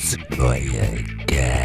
Delumbers Goiacast.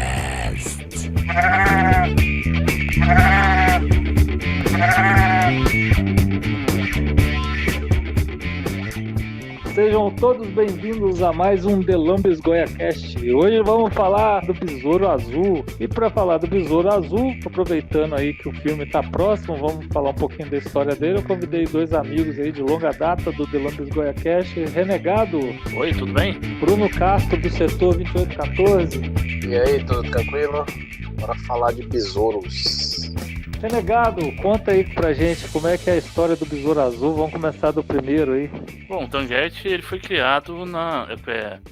Sejam todos bem-vindos a mais um Delumbers Goiacast. Hoje vamos falar do Besouro Azul. E para falar do Besouro Azul, aproveitando aí que o filme está próximo, vamos falar um pouquinho da história dele. Eu convidei dois amigos aí de longa data do Delumbers Goiacast. Renegado. Oi, tudo bem? Bruno Castro, do setor 2814. E aí, tudo tranquilo? Bora falar de besouros. Renegado, conta aí pra gente como é que é a história do Besouro Azul. Vamos começar do primeiro aí. Bom, o Tanguete, ele foi criado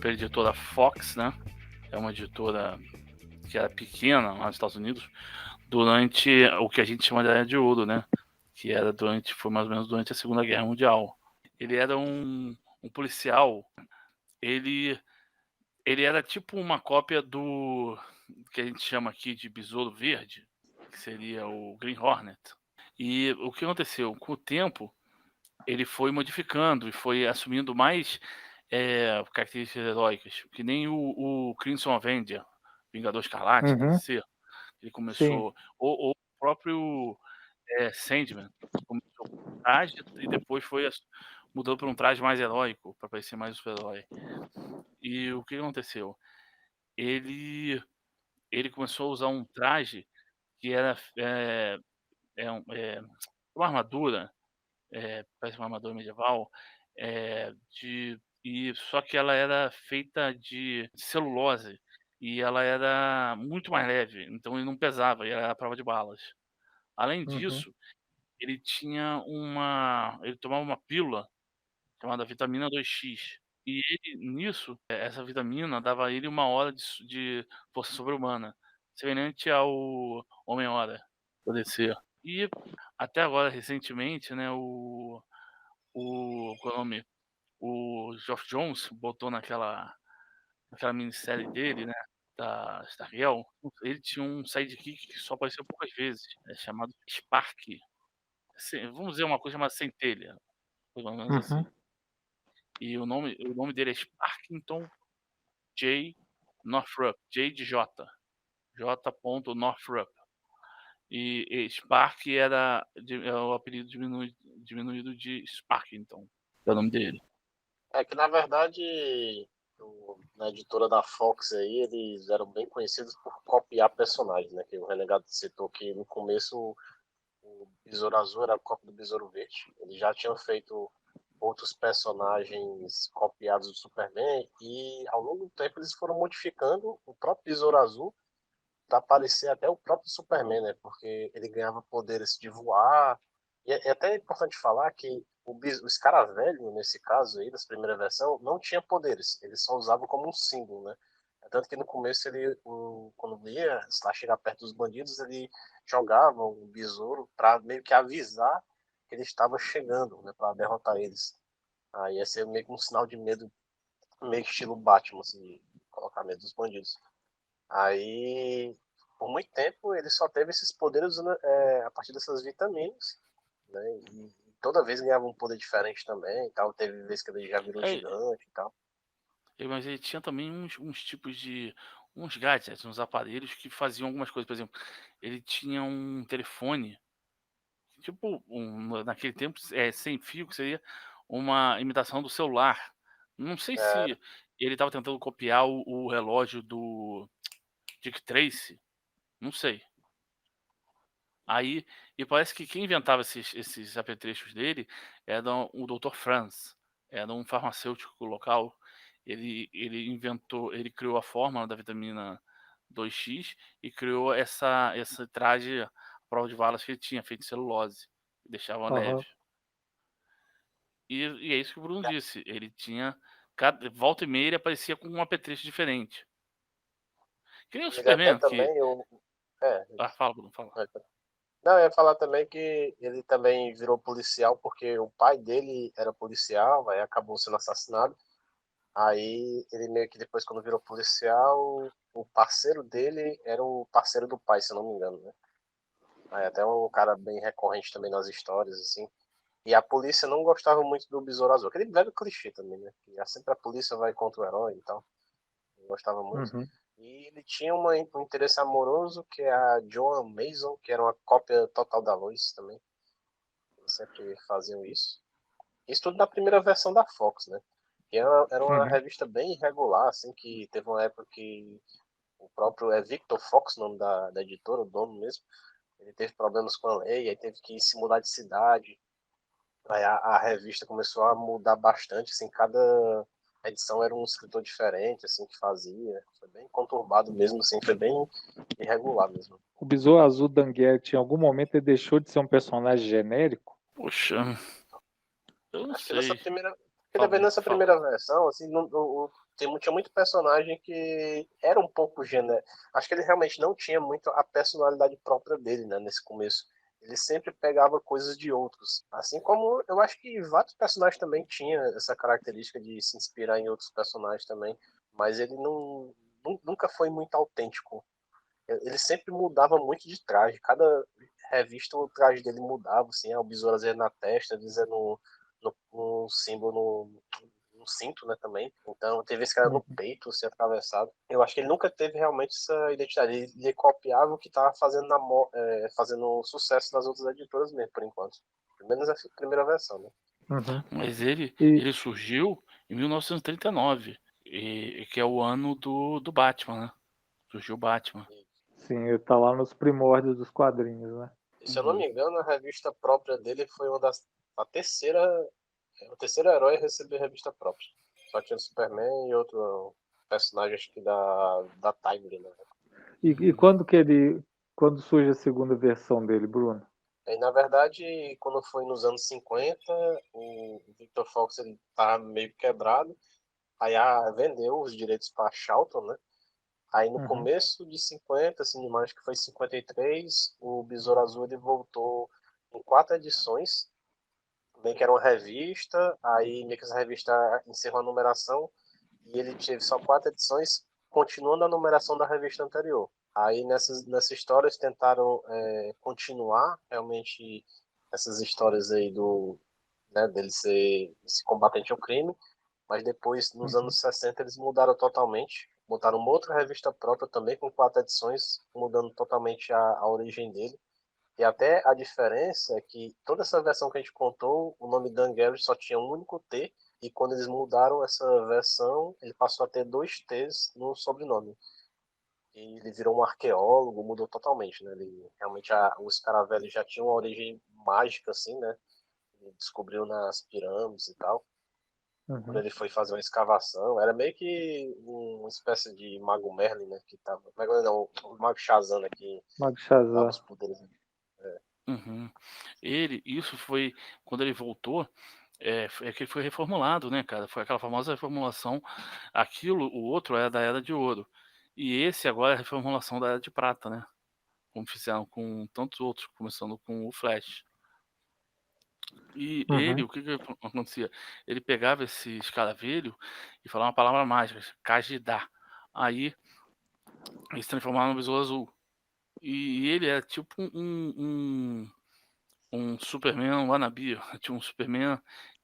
pela editora Fox, né? É uma editora que era pequena lá nos Estados Unidos, durante o que a gente chama de Era de Ouro, né? Que era foi mais ou menos durante a Segunda Guerra Mundial. Ele era um policial, ele era tipo uma cópia do que a gente chama aqui de Besouro Verde, que seria o Green Hornet. E o que aconteceu? Com o tempo, ele foi modificando e foi assumindo mais características heróicas, que nem o Crimson Avenger, Vingador Escarlate, da DC. Ele começou, ou o próprio Sandman, começou com um traje e depois foi mudando para um traje mais heróico, para parecer mais um super-herói. E o que aconteceu? Ele começou a usar um traje que era uma armadura, parece uma armadura medieval, só que ela era feita de celulose e ela era muito mais leve, então ele não pesava, e era à prova de balas. Além disso, ele tomava uma pílula chamada vitamina 2X. E essa vitamina dava a ele 1 hora de força sobre-humana, semelhante ao Homem-Hora do DC. E até agora, recentemente, né, qual é o nome? O Geoff Jones botou naquela minissérie dele, né, da Stargirl, ele tinha um sidekick que só apareceu poucas vezes, chamado Spark. Vamos dizer uma coisa chamada Centelha, pelo menos assim. E o nome dele é Sparkington J. Northrup, J de J. J. Northrup. E Spark é o apelido diminuído de Sparkington, é o nome dele. É que, na verdade, na editora da Fox aí, eles eram bem conhecidos por copiar personagens, né? Que o Renegado citou que no começo o Besouro Azul era a cópia do Besouro Verde. Eles já tinham feito outros personagens copiados do Superman e ao longo do tempo eles foram modificando o próprio Besouro Azul para parecer até o próprio Superman, né? Porque ele ganhava poderes de voar. E é até importante falar que o Escaravelho, nesse caso aí, das primeira versão, não tinha poderes. Ele só usava como um símbolo, né? Tanto que no começo quando ia lá chegar perto dos bandidos, ele jogava o besouro para meio que avisar que ele estava chegando, né? Para derrotar eles. Aí ia ser meio que um sinal de medo, meio que estilo Batman, assim, de colocar medo dos bandidos. Aí, por muito tempo, ele só teve esses poderes a partir dessas vitaminas, né? E toda vez ganhava um poder diferente também e tal. Teve vez que ele já virou gigante e tal. Mas ele tinha também uns tipos de uns gadgets, uns aparelhos que faziam algumas coisas. Por exemplo, ele tinha um telefone, tipo, naquele tempo, sem fio, que seria uma imitação do celular. Não sei se ele estava tentando copiar o relógio do Dick Tracy, não sei. Aí, e parece que quem inventava esses apetrechos dele era o Dr. Franz, era um farmacêutico local. Ele criou a fórmula da vitamina 2X e criou esse traje à prova de balas que ele tinha, feito de celulose, que deixava leve. E é isso que o Bruno disse, ele tinha, volta e meia ele aparecia com um apetrecho diferente. Que nem o Superman, também fala, Bruno, fala. Não, eu ia falar também que ele também virou policial porque o pai dele era policial, aí acabou sendo assassinado. Aí ele meio que depois, quando virou policial, o parceiro dele era o parceiro do pai, se eu não me engano, né? Aí até um cara bem recorrente também nas histórias, assim. E a polícia não gostava muito do Besouro Azul. Aquele velho clichê também, né? Que sempre a polícia vai contra o herói e tal. Eu gostava muito. Uhum. E ele tinha um interesse amoroso que é a Joan Mason, que era uma cópia total da Lois também. Eles sempre faziam isso. Isso tudo na primeira versão da Fox, né? Que era uma Uhum. revista bem irregular, assim, que teve uma época que o próprio Victor Fox, o nome da editora, o dono mesmo, ele teve problemas com a lei, aí teve que se mudar de cidade. Aí a revista começou a mudar bastante, assim, cada edição era um escritor diferente, assim, que fazia. Foi bem conturbado mesmo, assim, foi bem irregular mesmo. O Besouro Azul Danguete, em algum momento, ele deixou de ser um personagem genérico? Poxa, eu não Acho que nessa sei. primeira. Queria ver Fala, nessa fala. primeira versão, assim, tinha muito personagem que era um pouco genérico. Acho que ele realmente não tinha muito a personalidade própria dele, né, nesse começo. Ele sempre pegava coisas de outros. Assim como eu acho que vários personagens também tinham essa característica de se inspirar em outros personagens também. Mas ele nunca foi muito autêntico. Ele sempre mudava muito de traje. Cada revista o traje dele mudava, assim, o besouro às vezes na testa, às vezes é no símbolo, no cinto, né, também. Então, teve esse cara no Uhum. peito, assim, atravessado. Eu acho que ele nunca teve realmente essa identidade. Ele copiava o que estava fazendo, fazendo sucesso nas outras editoras mesmo, por enquanto. Pelo menos essa primeira versão, né? Uhum. Mas ele, E, ele surgiu em 1939, que é o ano do Batman, né? Surgiu o Batman. sim, ele tá lá nos primórdios dos quadrinhos, né? E, se eu não Uhum. me engano, a revista própria dele foi a terceira, o terceiro herói a receber revista própria. Só tinha o Superman e outro personagem, acho que da Tiger, né? E quando surge a segunda versão dele, Bruno? E, na verdade, quando foi nos anos 50, o Victor Fox ele tava meio quebrado, aí vendeu os direitos para Charlton, né? Aí no Uhum. começo de 50, assim, acho que foi 53, o Besouro Azul ele voltou em 4 edições, meio que era uma revista, aí meio que essa revista encerrou a numeração e ele teve só 4 edições, continuando a numeração da revista anterior. Aí nessas histórias tentaram continuar realmente essas histórias aí dele ser esse combatente ao crime, mas depois, nos Uhum. anos 60, eles mudaram totalmente. Montaram uma outra revista própria também, com 4 edições, mudando totalmente a origem dele. E até a diferença é que toda essa versão que a gente contou, o nome Dan Garrett só tinha um único T, e quando eles mudaram essa versão, ele passou a ter 2 T's no sobrenome. E ele virou um arqueólogo, mudou totalmente, né? Ele, realmente, o Scaravelli já tinha uma origem mágica, assim, né? Ele descobriu nas pirâmides e tal. Quando Uhum. ele foi fazer uma escavação, era meio que uma espécie de Mago Merlin, né? Que tava. Não, o Mago Shazam, né? Que Mago dava Shazam. os poderes. Uhum. Isso foi quando ele voltou, é que ele foi reformulado, né, cara? Foi aquela famosa reformulação. Aquilo, o outro era da Era de Ouro. E esse agora é a reformulação da Era de Prata, né? Como fizeram com tantos outros, começando com o Flash. E ele, Uhum. o que que acontecia? Ele pegava esse escaravelho e falava uma palavra mágica, Kajidá. Aí ele se transformava no Besouro Azul. E ele era tipo um Superman wannabe, tinha um Superman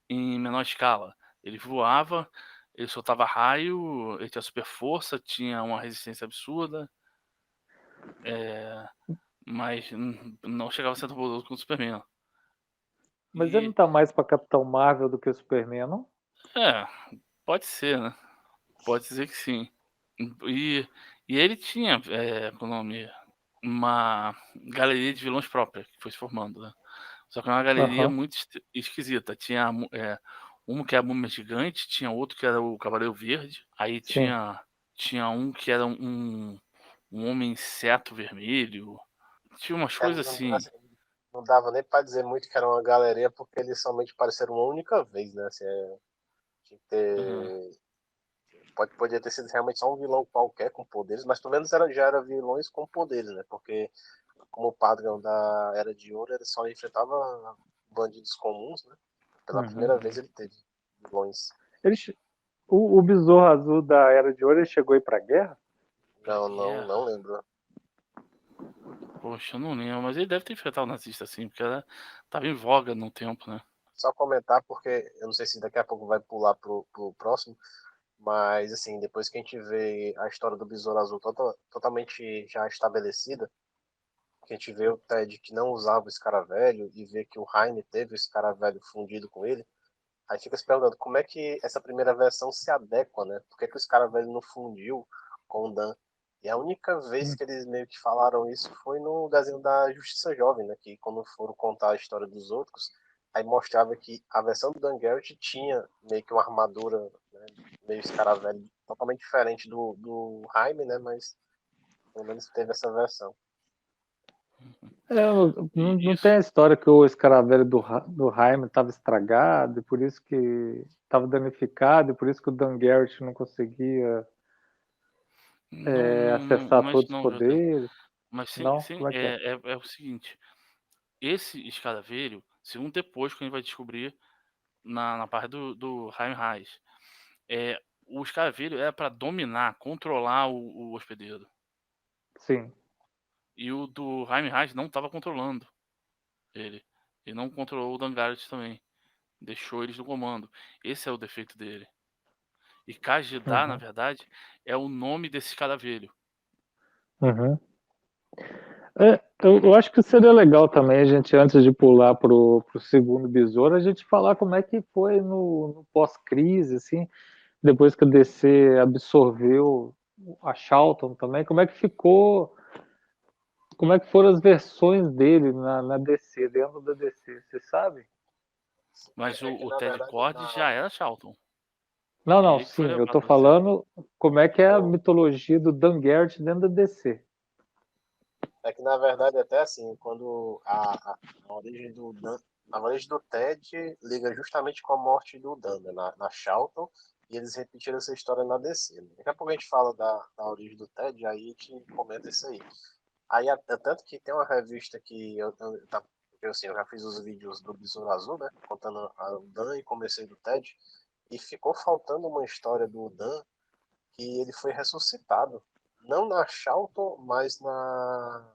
em menor escala. Ele voava, ele soltava raio, ele tinha super força, tinha uma resistência absurda, mas não chegava a ser tão poderoso quanto o Superman. Mas ele não E tá mais pra Capitão Marvel do que o Superman, não? é, pode ser, né? Pode dizer que sim. E, e ele tinha, com o nome, uma galeria de vilões própria que foi se formando, né? Só que é uma galeria Aham. muito esquisita. Tinha um que era a Múmia Gigante, tinha outro que era o Cavaleiro Verde, aí Sim. tinha um que era um homem inseto vermelho. Tinha umas coisas Não, assim. assim, não dava nem pra dizer muito que era uma galeria, porque eles somente apareceram uma única vez, né? Assim, tinha que Uhum. ter. Podia ter sido realmente só um vilão qualquer com poderes, mas pelo menos já era vilões com poderes, né? Porque, como o padrão da Era de Ouro, ele só enfrentava bandidos comuns, né? Pela Uhum. primeira vez ele teve vilões. Ele, o Besouro Azul da Era de Ouro ele chegou a ir pra guerra? Pra Não guerra. lembro. Poxa, eu não lembro, mas ele deve ter enfrentado o nazista assim, porque ela tava em voga no tempo, né? Só comentar, porque eu não sei se daqui a pouco vai pular pro próximo, Mas, assim, depois que a gente vê a história do Besouro Azul totalmente já estabelecida, que a gente vê o Ted que não usava o escaravelho e vê que o Jaime teve o escaravelho fundido com ele, aí fica se perguntando como é que essa primeira versão se adequa, né? Por que, que o escaravelho não fundiu com o Dan? E a única vez Hum. que eles meio que falaram isso foi no desenho da Justiça Jovem, né? Que quando foram contar a história dos outros, aí mostrava que a versão do Dan Garrett tinha meio que uma armadura, né, meio escaravelho, totalmente diferente do Jaime, né? Mas pelo menos teve essa versão. Não tem Isso. a história que o escaravelho do Jaime estava estragado, e por isso que estava danificado, e por isso que o Dan Garrett não conseguia acessar Mas todos os não, Jota. poderes. Mas sim, Não? sim, Como é que é? é o seguinte: esse escaravelho, segundo depois que a gente vai descobrir na parte do Jaime Raiz, o escaravelho era para dominar, controlar o hospedeiro. Sim. E o do Jaime Raiz não estava controlando ele. Ele não controlou o Dangarit também. Deixou eles no comando. Esse é o defeito dele. E Kajidá, na Uhum. verdade, é o nome desse escaravelho. Uhum. Eu acho que seria legal também a gente, antes de pular pro segundo besouro, a gente falar como é que foi no pós-crise, assim, depois que a DC absorveu a Charlton também, como é que ficou, como é que foram as versões dele na DC, dentro da DC, você sabe? Mas É que o na Ted verdade Cord já era Charlton. Não, não, Ele que foi sim, eu tô levado pra DC. falando como é que é a mitologia do Dan Garrett dentro da DC. É que na verdade até assim, quando a origem a origem do Ted liga justamente com a morte do Dan, né, na Charlton, e eles repetiram essa história na DC. Né? Daqui a pouco a gente fala da origem do Ted, aí a gente comenta isso aí. Aí tanto que tem uma revista que assim, eu já fiz os vídeos do Besouro Azul, né? Contando o Dan e comecei do Ted. E ficou faltando uma história do Dan que ele foi ressuscitado. Não na Charlton, mas na.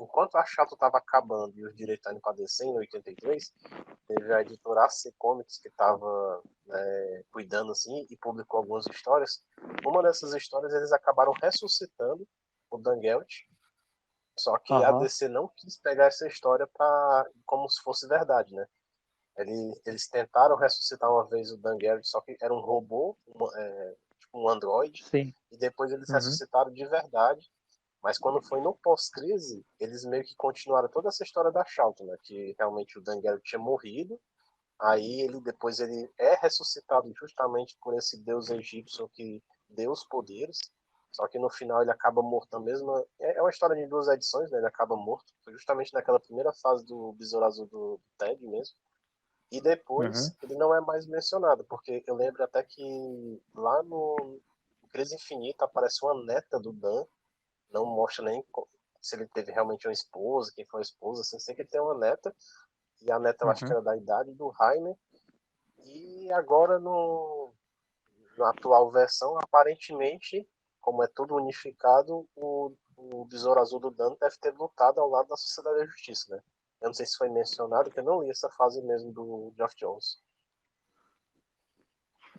Enquanto a Charlton estava acabando e os direitos estavam para descer em 83, teve a editora AC Comics que estava, né, cuidando assim e publicou algumas histórias. Uma dessas histórias eles acabaram ressuscitando o Dan Garrett, só que a Aham, DC não quis pegar essa história como se fosse verdade, né? Eles tentaram ressuscitar uma vez o Dan Garrett, só que era um robô, tipo um androide, sim. e depois eles Uhum, ressuscitaram de verdade. Mas quando foi no pós-crise, eles meio que continuaram toda essa história da Charlton, né? Que realmente o Dan Garrett tinha morrido, aí depois ele é ressuscitado justamente por esse deus egípcio que deu os poderes, só que no final ele acaba morto na mesma. É uma história de duas edições, né? Ele acaba morto. Foi justamente naquela primeira fase do Besouro Azul do Ted mesmo. E uhum, depois ele não é mais mencionado, porque eu lembro até que lá no Crise Infinita aparece uma neta do Dan, não mostra nem se ele teve realmente uma esposa, quem foi a esposa, assim, sei que ele tem uma neta, e a neta eu acho que uhum. era da idade do Jaime, e agora na atual versão, aparentemente, como é tudo unificado, o Besouro Azul do Dan deve ter lutado ao lado da Sociedade da Justiça, né? Eu não sei se foi mencionado, que eu não li essa fase mesmo do Geoff Jones.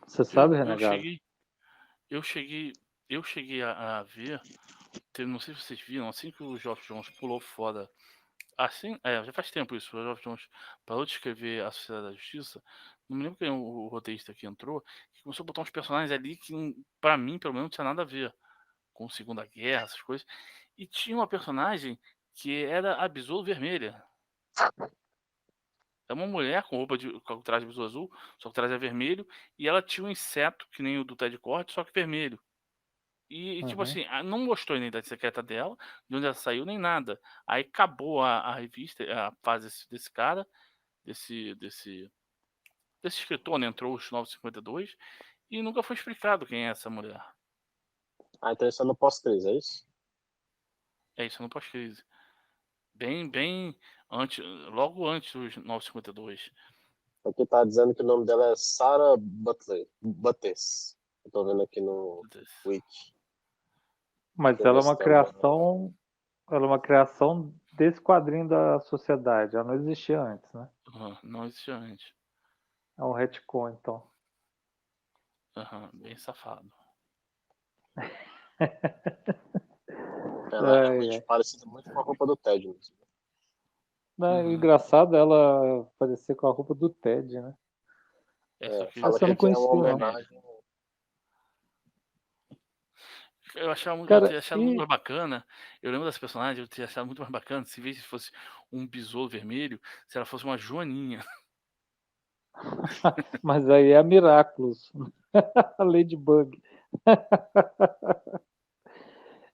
Você Eu, sabe, eu Renegado? cheguei, eu cheguei, eu cheguei a ver, não sei se vocês viram, assim que o Geoff Jones pulou fora. Assim, já faz tempo isso. O Geoff Jones parou de escrever A Sociedade da Justiça. Não me lembro quem o roteirista que entrou, que começou a botar uns personagens ali que, pra mim, pelo menos, não tinha nada a ver com Segunda Guerra, essas coisas. E tinha uma personagem que era a Besouro Vermelha. É uma mulher com o traje Besouro Azul, só que o traje é vermelho, e ela tinha um inseto, que nem o do Ted Kord, só que vermelho. Tipo Uhum. assim, não mostrou a identidade secreta dela, de onde ela saiu, nem nada. Aí acabou a revista, a fase desse cara, desse escritor, né? Entrou os 952 e nunca foi explicado quem é essa mulher. Ah, então isso é no pós-crise, é isso? É isso, no pós-crise. Bem antes, logo antes dos 952. Aqui tá dizendo que o nome dela é Sarah Butler, Buttes. Eu tô vendo aqui no Wiki. Mas Deixa eu ver se tem uma. ela é uma criação desse quadrinho da sociedade. Ela não existia antes, né? Não existia antes. É um retcon, então. Bem safado. Ela é Ai, realmente ai. parecida muito com a roupa do Ted mesmo. Não, engraçado ela parecer com a roupa do Ted, né? Só que Fala Essa eu que não aqui é uma conhecia, não. homenagem. eu Cara, teria achado muito e... mais bacana. Eu lembro dessa personagem, eu teria achado muito mais bacana se em vez de fosse um besouro vermelho, se ela fosse uma joaninha. Mas aí é a Miraculous. A Ladybug. Mas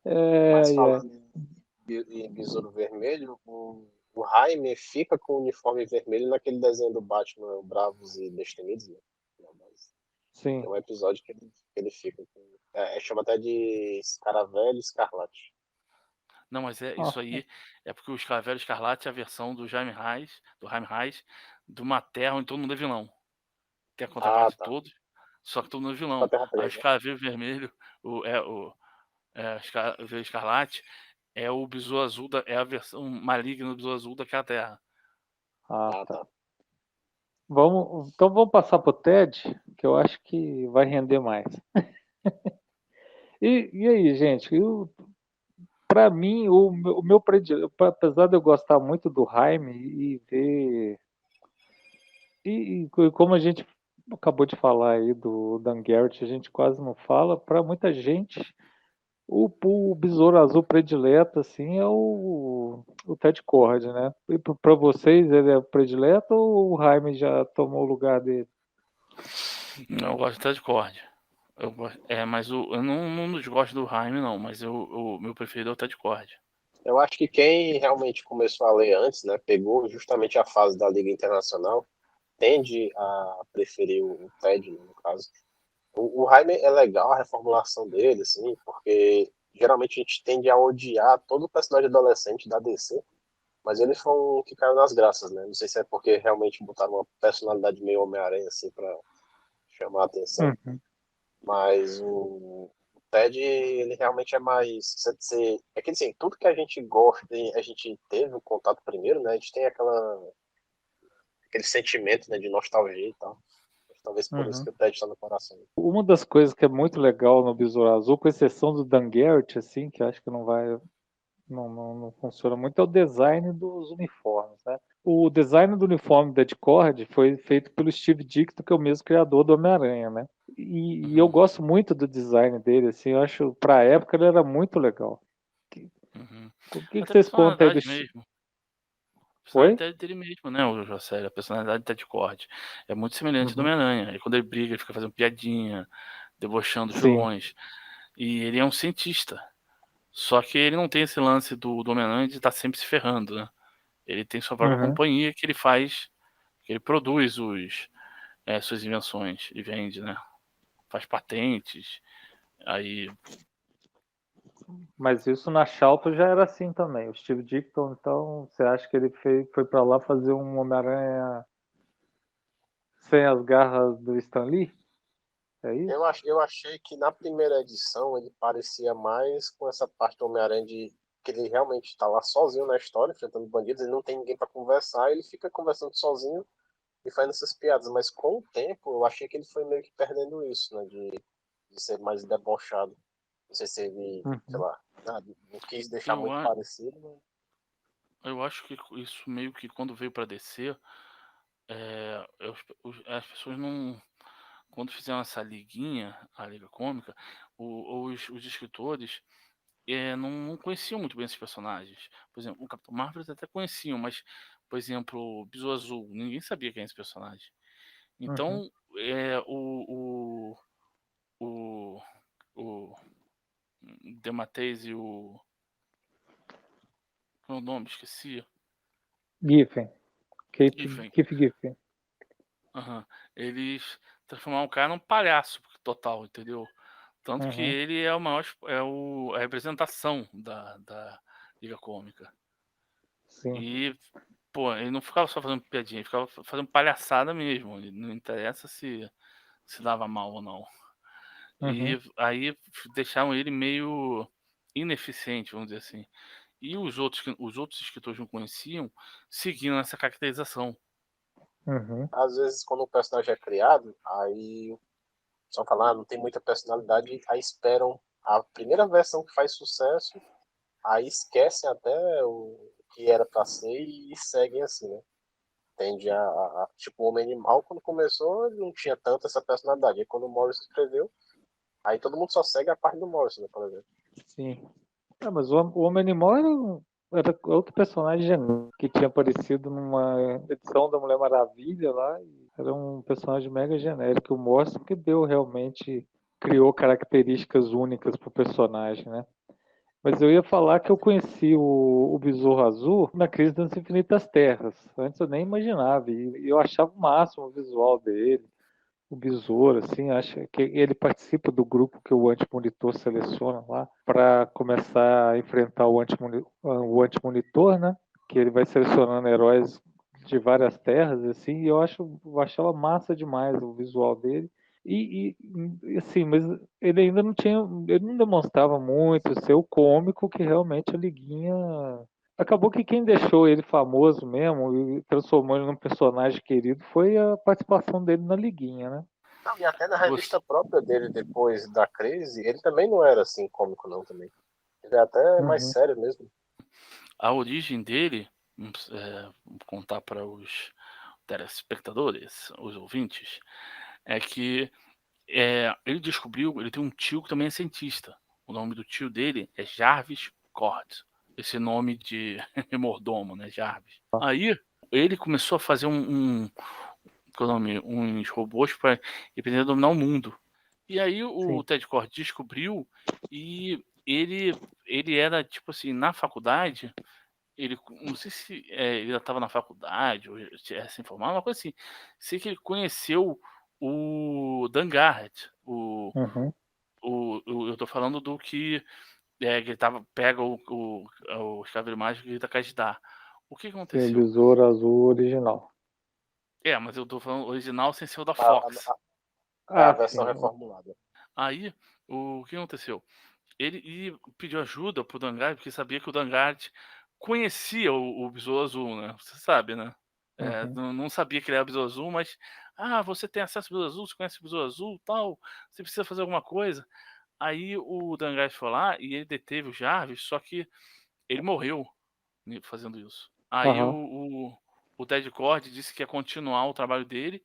É, é. falando em Besouro Vermelho, o Jaime fica com o uniforme vermelho naquele desenho do Batman Bravos e Destemidos, né? Não, mas Sim. tem um episódio que ele fica com. Chama até de Escaravelho Escarlate. Não, mas isso Ah, aí é porque o Escavelho Escarlate é a versão do Jaime Reis, do uma terra onde todo mundo é vilão. Tem a Ah, contraparte de tá. todos, só que todo mundo é Da vilão. Terra Aí o 3, né? Escavelho Vermelho, o Escavelho Escarlate é o Besouro Azul, é a versão maligna do Besouro Azul daquela terra. Ah, tá. tá. Então vamos passar pro TED, que eu acho que vai render mais. E aí, gente, para mim, o meu predileto, apesar de eu gostar muito do Jaime e ver. E como a gente acabou de falar aí do Dan Garrett, a gente quase não fala, para muita gente, o Besouro Azul predileto, assim, é o Ted Kord, né? E para vocês, ele é o predileto ou o Jaime já tomou o lugar dele? Eu gosto até de Cord. Mas eu não desgosto do Jaime, não, mas o meu preferido é o Ted Cord. Eu acho que quem realmente começou a ler antes, né, pegou justamente a fase da Liga Internacional, tende a preferir o Ted, né, no caso. O Jaime é legal a reformulação dele, assim, porque geralmente a gente tende a odiar todo personagem adolescente da DC, mas ele foi um que caiu nas graças, né? Não sei se é porque realmente botaram uma personalidade meio Homem-Aranha, assim, pra chamar a atenção, Uhum. mas o Ted, ele realmente é mais. É que assim, tudo que a gente gosta, a gente teve o contato primeiro, né? A gente tem aquele sentimento, né, de nostalgia e tal. Talvez por isso Uhum. que o Ted está no coração. Uma das coisas que é muito legal no Besouro Azul, com exceção do Dan Garrett, assim, que eu acho que não funciona muito, é o design dos uniformes, né? O design do uniforme da Cord foi feito pelo Steve Ditko, que é o mesmo criador do Homem-Aranha, né? E eu Uhum, gosto muito do design dele, assim, eu acho, pra época ele era muito legal. uhum. O que Até a vocês contam aí do... personalidade mesmo. A Oi? personalidade dele mesmo, né, o José? A personalidade do Ted Cord é muito semelhante do Uhum. Homem-Aranha. E quando ele briga, ele fica fazendo piadinha, debochando os Sim. vilões. E ele é um cientista. Só que ele não tem esse lance do Homem-Aranha de estar sempre se ferrando, né? Ele tem sua própria Uhum. companhia que ele faz, que ele produz suas invenções e vende, né? Faz patentes. Aí, Mas isso na Charlton já era assim também. O Steve Ditko, então, você acha que ele foi pra lá fazer um Homem-Aranha sem as garras do Stan Lee? É isso? Eu achei que na primeira edição ele parecia mais com essa parte do Homem-Aranha de que ele realmente está lá sozinho na história, enfrentando bandidos, ele não tem ninguém para conversar, ele fica conversando sozinho e fazendo essas piadas. Mas com o tempo, eu achei que ele foi meio que perdendo isso, né? De ser mais debochado. Não sei se ele, sei Uhum. lá, não quis deixar eu, muito a- parecido, mas eu acho que isso meio que quando veio pra descer, as pessoas não. Quando fizeram essa liguinha, a Liga Cômica, os escritores não conheciam muito bem esses personagens. Por exemplo, o Capitão Marvel eles até conheciam, mas, por exemplo, o Besouro Azul, ninguém sabia quem é esse personagem. Uhum. Então, é, o, o Dematteis e o. Qual é o nome? Esqueci. Giffen. Giffen. Keith Giffen. Aham. Eles transformaram o cara num palhaço total, entendeu? Tanto que Uhum. ele é o maior, a representação da Liga Cômica. Sim. E, pô, ele não ficava só fazendo piadinha, ele ficava fazendo palhaçada mesmo. Ele não interessa se dava mal ou não. Uhum. E aí deixaram ele meio ineficiente, vamos dizer assim. E os outros escritores não conheciam, seguindo essa caracterização. Uhum. às vezes quando o personagem é criado, aí só falar, não tem muita personalidade, aí esperam a primeira versão que faz sucesso, aí esquecem até o que era pra ser e seguem assim, né? Tende tipo, o Homem Animal, quando começou, ele não tinha tanto essa personalidade. Aí quando o Morrison escreveu, aí todo mundo só segue a parte do Morrison, né, por exemplo. Sim. Mas o Homem-Animal era outro personagem genérico que tinha aparecido numa edição da Mulher Maravilha lá. E era um personagem mega genérico. O Morrison que criou características únicas pro personagem, né? Mas eu ia falar que eu conheci o Besouro Azul na Crise das Infinitas Terras. Antes eu nem imaginava. E eu achava o máximo o visual dele. O Besouro, assim, acha que ele participa do grupo que o Antimonitor seleciona lá para começar a enfrentar o Antimonitor, né? Que ele vai selecionando heróis de várias terras, assim, e eu achava massa demais o visual dele. Assim, mas ele não demonstrava muito ser o cômico que realmente a Liguinha. Acabou que quem deixou ele famoso mesmo e transformou ele num personagem querido foi a participação dele na Liguinha, né? Não, e até na Você- revista própria dele, depois da crise, ele também não era assim cômico, não, também. Ele é até mais Uhum. sério mesmo. A origem dele, vou contar para os telespectadores, os ouvintes, é que ele descobriu, ele tem um tio que também é cientista. O nome do tio dele é Jarvis Cord. Esse nome de mordomo, né? Jarvis. Aí ele começou a fazer qual é o nome? Uns robôs para ele poder dominar o mundo. E aí o Sim. Ted Cord descobriu e ele era tipo assim, na faculdade, ele não sei se ele já estava na faculdade ou tinha se informado, uma coisa assim. Sei que ele conheceu o Dan Garrett, Uhum. eu tô falando do que ele pega o escravo mágico e grita Kajdar. O que Sim, o aconteceu? Besouro Azul original. Mas eu tô falando original sem ser o da A, a, Fox. é a Ah, versão sim. reformulada. Aí, o que aconteceu? Ele pediu ajuda pro Dangar, porque sabia que o Dangar conhecia o Besouro Azul, né? Você sabe, né? Uhum. Não sabia que ele era Besouro Azul, mas você tem acesso ao Besouro Azul, você conhece o Besouro Azul, tal, você precisa fazer alguma coisa. Aí o Dangar foi lá e ele deteve o Jarvis, só que ele morreu fazendo isso. Aí Aham. o Ted Cord disse que ia continuar o trabalho dele,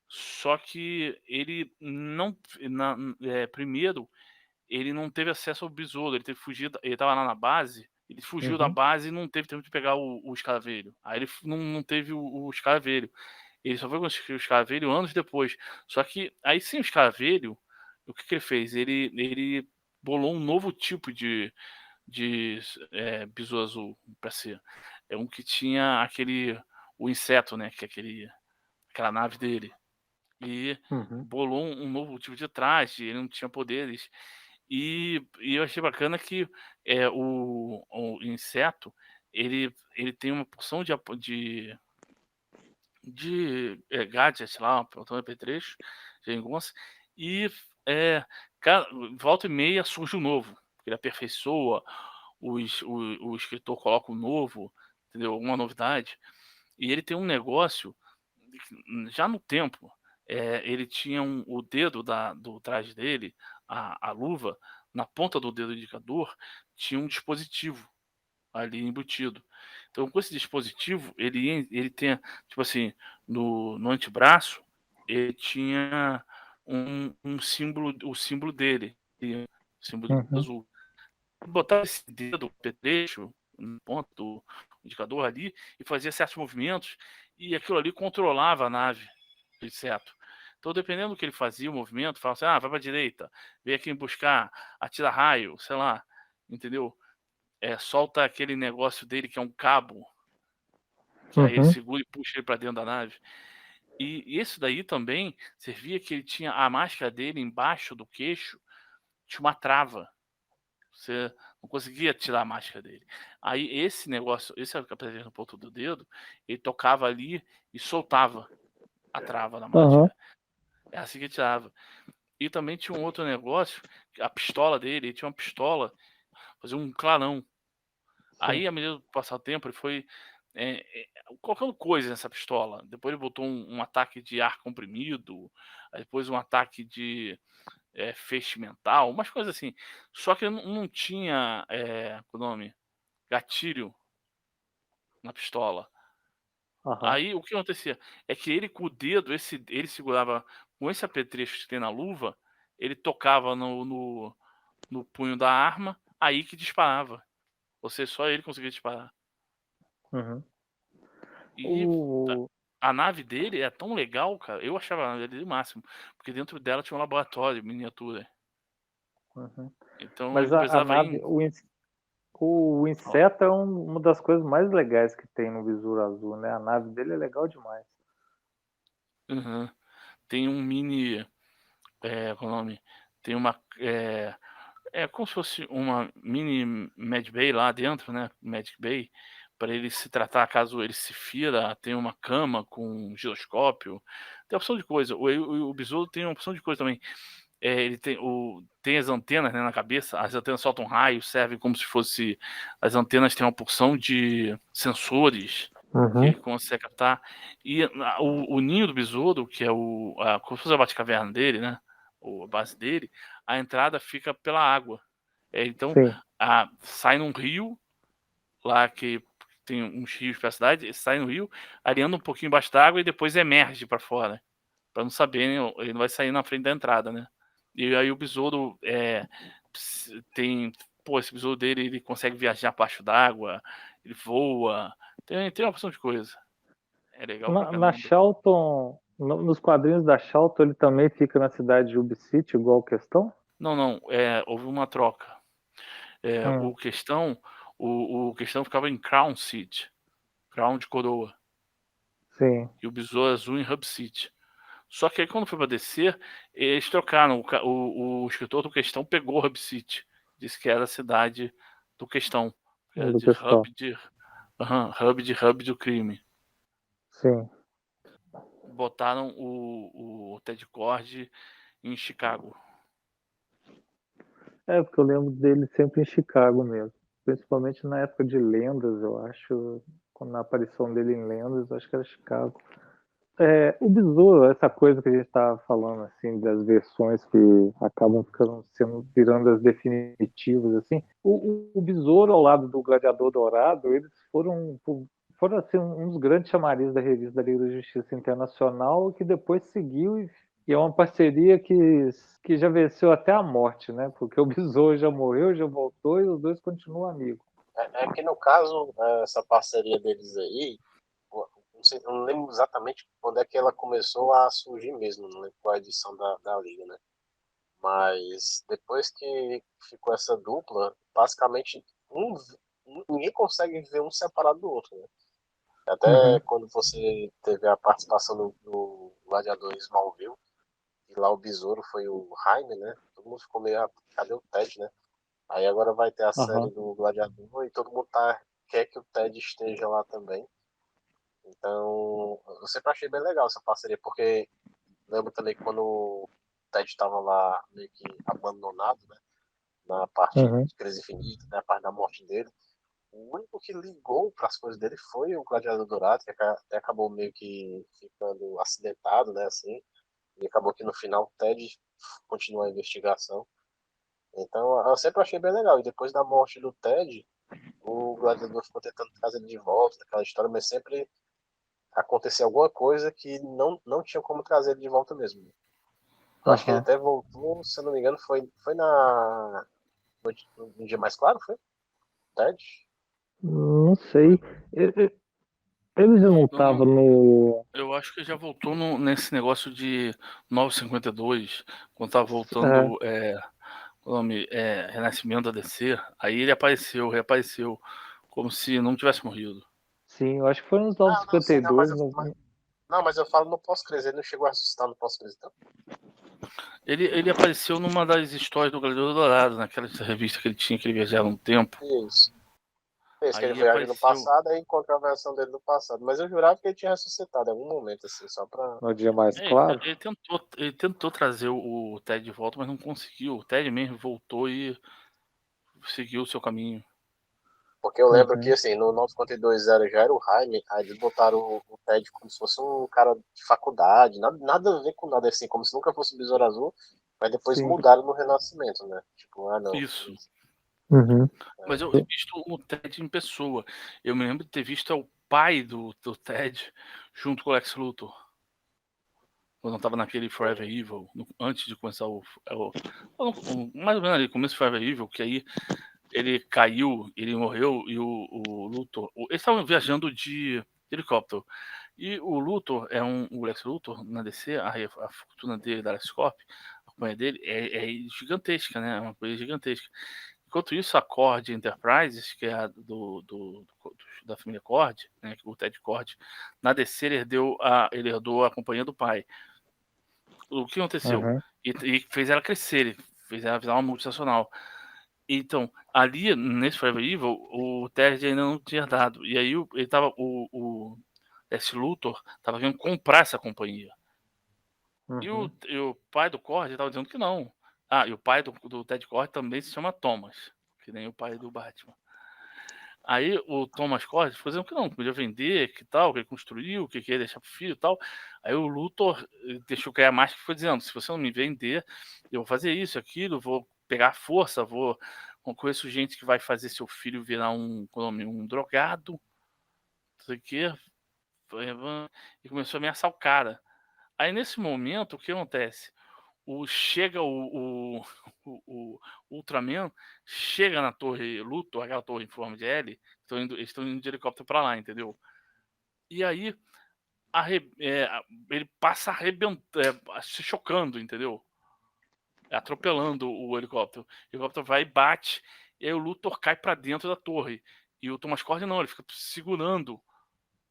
só que ele não. Primeiro, ele não teve acesso ao besouro, ele teve que fugir, ele tava lá na base, ele fugiu da Uhum. base e não teve tempo de pegar o escaravelho. Aí ele não teve o escaravelho. Ele só foi conseguir o escaravelho anos depois. Só que aí sem o escaravelho, o que ele fez? Ele bolou um novo tipo de besouro azul para ser. É um que tinha o inseto, né? Que é aquela nave dele. E Uhum. bolou um novo tipo de traje, ele não tinha poderes. E eu achei bacana que o inseto ele tem uma porção de gadgets lá, um portão de apetrechos, de engonça, e é, volta e meia surge um novo. Ele aperfeiçoa, o escritor coloca um novo, entendeu? Alguma novidade. E ele tem um negócio, já no tempo, ele tinha o dedo do traje dele, a luva, na ponta do dedo indicador, tinha um dispositivo ali embutido. Então, com esse dispositivo, ele tem, tipo assim, no antebraço, ele tinha um símbolo, o símbolo dele, o símbolo Uhum. azul. Botar esse dedo, o petrecho, no ponto do indicador ali, e fazia certos movimentos, e aquilo ali controlava a nave, de certo. Então, dependendo do que ele fazia, o movimento, falava assim, vai pra direita, vem aqui me buscar, atira raio, sei lá, entendeu? Solta aquele negócio dele que é um cabo, que aí ele Uhum. segura e puxa ele para dentro da nave. E esse daí também servia que ele tinha a máscara dele embaixo do queixo, tinha uma trava. Você não conseguia tirar a máscara dele. Aí esse negócio, esse era o que apresenta no ponto do dedo, ele tocava ali e soltava a trava da Aham. máscara. É assim que tirava. E também tinha um outro negócio, a pistola dele, ele tinha uma pistola, fazia um clarão. Sim. Aí, à medida do passar do tempo, ele foi colocando coisa nessa pistola. Depois ele botou um ataque de ar comprimido, aí depois um ataque de feixe mental, umas coisas assim. Só que não tinha, o nome, gatilho na pistola. Aham. Aí o que acontecia é que ele com o dedo, ele segurava com esse apetrecho que tem na luva, ele tocava no punho da arma, aí que disparava. Ou seja, só ele conseguia disparar. Uhum. E O... a nave dele é tão legal, cara. Eu achava a nave dele o máximo. Porque dentro dela tinha um laboratório, miniatura. Uhum. Então ele Mas não a precisava nave, ir. o inseto é uma das coisas mais legais que tem no Besouro Azul, né? A nave dele é legal demais. Uhum. Tem um mini. Qual é o nome? Tem uma. Como se fosse uma mini Med Bay lá dentro, né? Magic Bay. Para ele se tratar caso ele se fira. Tem uma cama com um giroscópio. Tem opção de coisa. O besouro tem uma opção de coisa também. Ele tem as antenas, né, na cabeça. As antenas soltam raios, servem como se fosse. As antenas têm uma porção de sensores que Uhum. ele consegue captar. E o ninho do besouro, que é como se fosse a Batcaverna dele, né? A base dele, a entrada fica pela água. Então, Sim. sai num rio, lá que tem uns rios pela cidade, sai no rio, areando um pouquinho embaixo d'água e depois emerge para fora. Para não saber, ele não vai sair na frente da entrada, né? E aí o besouro tem. Pô, esse besouro dele, ele consegue viajar abaixo d'água, ele voa, tem uma opção de coisa. É legal pra Na caramba. Charlton, nos quadrinhos da Charlton, ele também fica na cidade de Ub City, igual questão? Não, não, houve uma troca. Hum, O questão ficava em Crown City, Crown de Coroa, sim. e o besouro azul em Hub City. Só que aí quando foi pra descer, eles trocaram. O escritor do questão pegou Hub City. Disse que era a cidade do questão. Era Do de questão. hub do crime. Sim. Botaram o Ted Cord em Chicago. Porque eu lembro dele sempre em Chicago mesmo. Principalmente na época de Lendas, eu acho. Quando na aparição dele em Lendas, eu acho que era Chicago. O Besouro, essa coisa que a gente estava falando, assim, das versões que acabam virando as definitivas, assim. O Besouro, ao lado do Gladiador Dourado, eles foram assim, um dos grandes chamarizes da revista da Liga da Justiça Internacional, que depois seguiu e é uma parceria que já venceu até a morte, né? Porque o Besouro já morreu, já voltou e os dois continuam amigos. É que no caso, essa parceria deles aí, eu não lembro exatamente quando é que ela começou a surgir mesmo, não lembro qual a edição da Liga, né? Mas depois que ficou essa dupla, basicamente ninguém consegue ver um separado do outro, né? Até Uhum. quando você teve a participação do Gladiador Smallville, e lá o besouro foi o Jaime, né? Todo mundo ficou meio, cadê o Ted, né? Aí agora vai ter a série Aham. do Gladiador e todo mundo quer que o Ted esteja lá também. Então, eu sempre achei bem legal essa parceria, porque lembro também que quando o Ted estava lá meio que abandonado, né? Na parte Uhum. de Crise Infinita, na parte da morte dele, o único que ligou para as coisas dele foi o Gladiador Dourado, que até acabou meio que ficando acidentado, né? Assim, e acabou que no final o Ted continua a investigação. Então, eu sempre achei bem legal. E depois da morte do Ted, o Gladiador ficou tentando trazer ele de volta, daquela história, mas sempre acontecia alguma coisa que não tinha como trazer ele de volta mesmo. Eu acho que ele Aham. até voltou, se eu não me engano, foi no Dia Mais Claro, foi? Ted? Não sei. Ele já não Não, estava não. no. Eu acho que já voltou nesse negócio de 952, quando tava É, voltando o nome Renascimento da DC. Aí ele reapareceu, como se não tivesse morrido. sim, eu acho que foi nos Ah, não, sim, não, 952. mas eu falo no pós-crise, ele não chegou a ressuscitar no pós-crise, então. Ele apareceu numa das histórias do Gladiador Dourado, naquela revista que ele tinha, que ele viajava no tempo. Isso. Fez que ele Aí viaja no apareceu. passado e encontra a versão dele no passado. Mas eu jurava que ele tinha ressuscitado em algum momento, assim, só pra. No dia mais Ele, claro. ele tentou trazer o Ted de volta, mas não conseguiu. O Ted mesmo voltou e seguiu o seu caminho. Porque eu lembro que, assim, no 952.0 já era o Jaime, aí eles botaram o Ted como se fosse um cara de faculdade, nada a ver com nada, assim, como se nunca fosse o Besouro Azul, mas depois Sim. mudaram no Renascimento, né? Tipo, não. Isso. Uhum. Mas eu tinha visto o Ted em pessoa. Eu me lembro de ter visto o pai do Ted junto com o Lex Luthor. Quando eu tava naquele Forever Evil, antes de começar mais ou menos ali, começo do Forever Evil, que aí ele caiu, ele morreu e o Luthor. Eles estavam viajando de helicóptero. E o Luthor o Lex Luthor na DC, a fortuna dele, da LexCorp, a companhia dele, é gigantesca, né? É uma coisa gigantesca. Enquanto isso, a Cord Enterprises, que é a da família Cord, né, o Ted Cord, na DC ele herdou a companhia do pai. O que aconteceu? Uhum. E fez ela crescer, fez ela virar uma multinacional. Então, ali, nesse Forever Evil, o Ted ainda não tinha dado. E aí ele tava. O Lex Luthor tava querendo comprar essa companhia. Uhum. E o pai do Cord estava dizendo que não. E o pai do Ted Cord também se chama Thomas, que nem o pai do Batman. Aí o Thomas Cord ficou dizendo que não, que podia vender, que tal, que ele construiu, que ia deixar pro filho e tal. Aí o Luthor deixou cair a máscara e foi dizendo: se você não me vender, eu vou fazer isso, aquilo, vou pegar a força, conheço gente que vai fazer seu filho virar um drogado, não sei o quê. E começou a ameaçar o cara. Aí nesse momento, o que acontece? Chega o Ultraman, chega na torre Luthor, aquela torre em forma de L, eles estão indo de helicóptero pra lá, entendeu? E aí ele passa se chocando, entendeu? Atropelando o helicóptero. O helicóptero vai e bate, e aí o Luthor cai pra dentro da torre. E o Thomas Cord não, ele fica segurando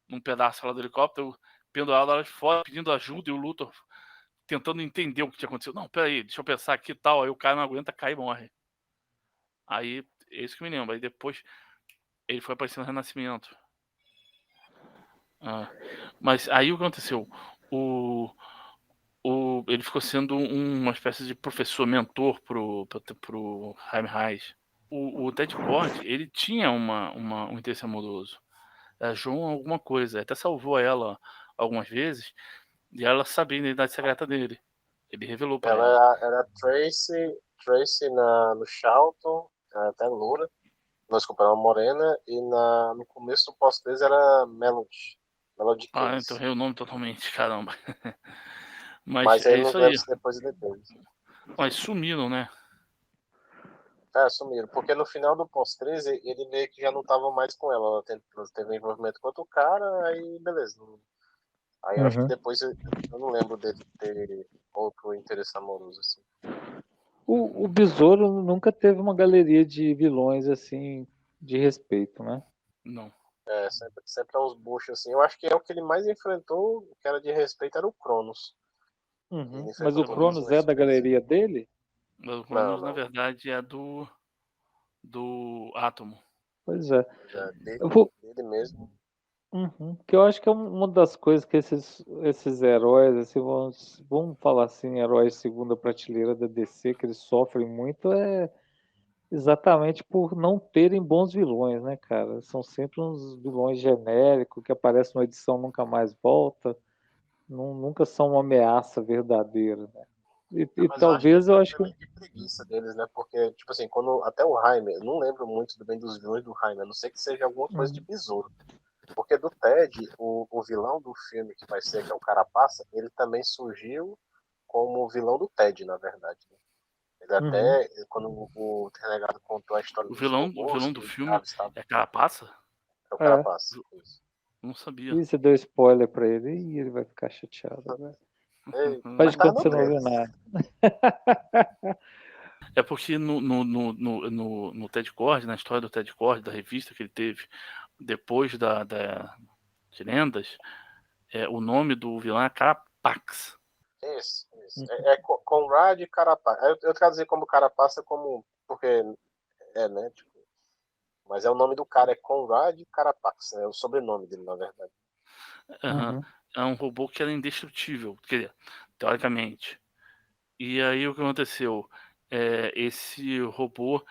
num pedaço lá do helicóptero, pendurado lá de fora, pedindo ajuda, e o Luthor tentando entender o que tinha acontecido. Não, peraí, deixa eu pensar aqui e tal. Aí o cara não aguenta, cai e morre. Aí, é isso que me lembra. Aí depois ele foi aparecer no Renascimento. Mas aí o que aconteceu? Ele ficou sendo uma espécie de professor, mentor pro Jaime Reis. O Ted Cord, ele tinha um interesse amoroso. A Joan alguma coisa. Até salvou ela algumas vezes. E ela sabia a identidade secreta dele. Ele revelou pra ela. Ela era Tracy no Charlton, até loura. Não, desculpa, era uma morena. E no começo do pós-3 era Melody Então Case. errei o nome totalmente, caramba. Mas Mas aí é nos isso aí. versos depois e depois. Mas sumiram, né? Sumiram. Porque no final do pós-13, ele meio que já não tava mais com ela. Ela teve envolvimento com outro cara, aí beleza. Aí eu acho que Uhum. depois eu não lembro dele ter outro interesse amoroso, assim. O Besouro nunca teve uma galeria de vilões assim de respeito, né? Não. Sempre é uns buchos assim. Eu acho que é o que ele mais enfrentou, que era de respeito, era o Cronos. Uhum. Ele Mas enfrentou o Eu vou... Cronos no Cronos é da X-Men. galeria dele? Mas o Não, Cronos, na não. verdade, é do Átomo. Pois é. Eu Dele, vou... dele mesmo. Uhum. Que eu acho que é uma das coisas que esses heróis, assim, vamos falar assim, heróis de segunda prateleira da DC, que eles sofrem muito, é exatamente por não terem bons vilões, né, cara? São sempre uns vilões genéricos que aparecem numa edição e nunca mais volta. Nunca são uma ameaça verdadeira, né? E Mas eu acho que é talvez eu acho que. também de preguiça deles, né? Porque, tipo assim, quando até o Jaime, eu não lembro muito bem dos vilões do Jaime, a não ser que seja alguma coisa de Uhum. besouro. Porque do Ted, o vilão do filme que vai ser, que é o Carapaça, ele também surgiu como vilão do Ted, na verdade, né? Ele Uhum. até, quando o Renegado contou a história dos O robôs, vilão que do o filme Chaves estava. é Carapaça? É o É. Carapaça. Isso. Não sabia. E você deu spoiler pra ele e ele vai ficar chateado, velho. Ei, Faz mas de tava conta que no você não ouviu trailer. nada. É porque no Ted Cord, na história do Ted Cord, da revista que ele teve depois de Lendas, o nome do vilão é Carapax. Isso, isso. Conrad e Carapaça. Eu traduzi como Carapaça como. Porque né? Tipo, mas o nome do cara é Conrad Carapax, é o sobrenome dele, na verdade. Uhum. Uhum. É um robô que era indestrutível, quer dizer, teoricamente. E aí o que aconteceu? Esse robô,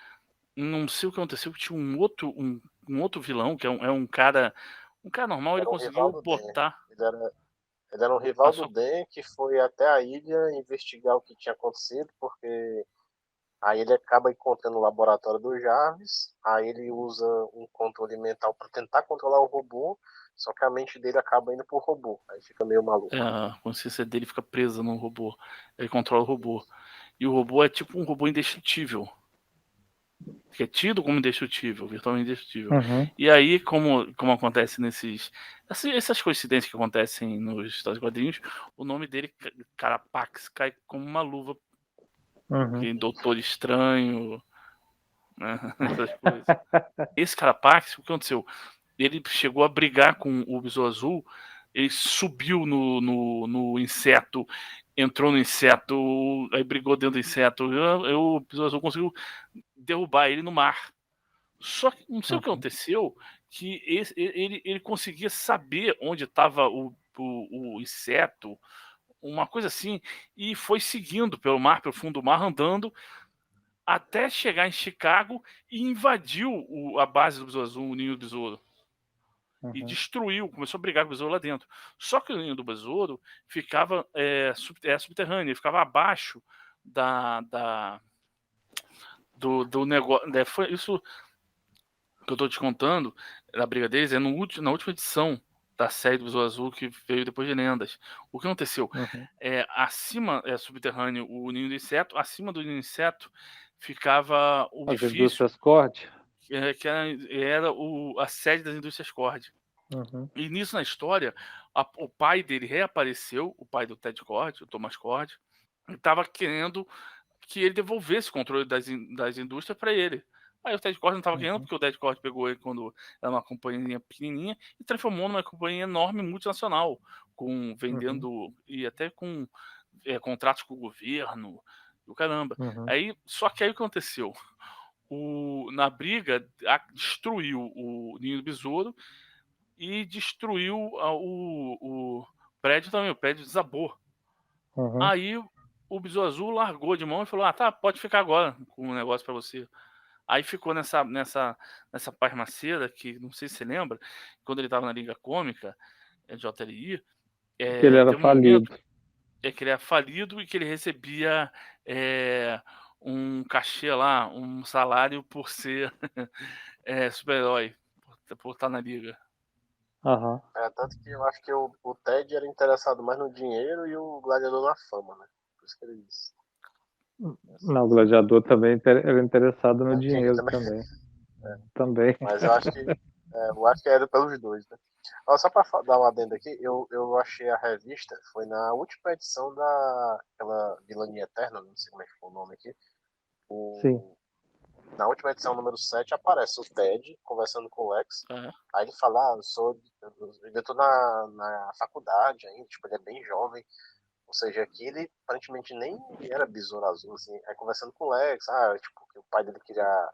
não sei o que aconteceu, que tinha um outro vilão, que é um cara normal, ele Era um rival conseguiu do Den. botar Ele era um a rival do sua. Den que foi até a ilha investigar o que tinha acontecido, porque aí ele acaba encontrando o laboratório do Jarvis, aí ele usa um controle mental para tentar controlar o robô, só que a mente dele acaba indo pro robô, aí fica meio maluco. A consciência dele fica presa no robô. Ele controla o robô. E o robô é tipo um robô indestrutível. Que é tido como indestrutível, virtualmente indestrutível. Uhum. E aí, como acontece essas coincidências que acontecem nos Estados quadrinhos, o nome dele, Carapax, cai como uma luva. Uhum. Doutor Estranho, né? Essas coisas. Esse Carapax, o que aconteceu? Ele chegou a brigar com o Besouro Azul, ele subiu no inseto, entrou no inseto, aí brigou dentro do inseto. O Besouro Azul conseguiu derrubar ele no mar. Só que não sei o que aconteceu, que ele conseguia saber onde estava o inseto, uma coisa assim, e foi seguindo pelo mar, pelo fundo do mar, andando até chegar em Chicago e invadiu a base do Besouro Azul, o ninho do besouro. E destruiu, começou a brigar com o besouro lá dentro. Só que o ninho do besouro ficava subterrâneo, ele ficava abaixo do negócio. Foi isso que eu estou te contando, da briga deles, na última edição da série do Besouro Azul, que veio depois de Lendas. O que aconteceu? Acima, subterrâneo, o ninho do inseto, acima do ninho do inseto ficava o As orifício, indústrias Cord? que era a sede das indústrias Cord. E nisso na história, o pai dele reapareceu, o pai do Ted Cord, o Thomas Cord, e estava querendo que ele devolvesse o controle das indústrias para ele. Aí o Ted Cord não estava querendo, porque o Ted Cord pegou ele quando era uma companhia pequenininha e transformou numa companhia enorme, multinacional, vendendo e até com contratos com o governo, o caramba. Só que aí o que aconteceu? Na briga, destruiu o ninho do besouro e destruiu o prédio também, o prédio desabou. Aí o Besouro Azul largou de mão e falou: tá, pode ficar agora com um negócio para você. Aí ficou nessa pasmaceira, que não sei se você lembra, quando ele estava na Liga Cômica, JLI, Que ele era tem um momento falido. Que ele é falido e que ele recebia um cachê lá, um salário por ser super-herói, por estar na Liga. Tanto que eu acho que o Ted era interessado mais no dinheiro e o Gladiador na fama, né? Por isso que ele disse. Não, o Gladiador também era interessado no dinheiro também. Também. Mas eu acho que era pelos dois, né? Só para dar uma adenda aqui, eu achei a revista, foi na última edição daquela Vilania Eterna, não sei como é que foi o nome aqui. Sim. Na última edição, número 7, aparece o Ted conversando com o Lex. Aí ele fala, eu ainda tô na faculdade ainda, tipo, ele é bem jovem. Ou seja, aqui ele aparentemente nem era Besouro Azul, assim. Aí conversando com o Lex, tipo, que o pai dele queria...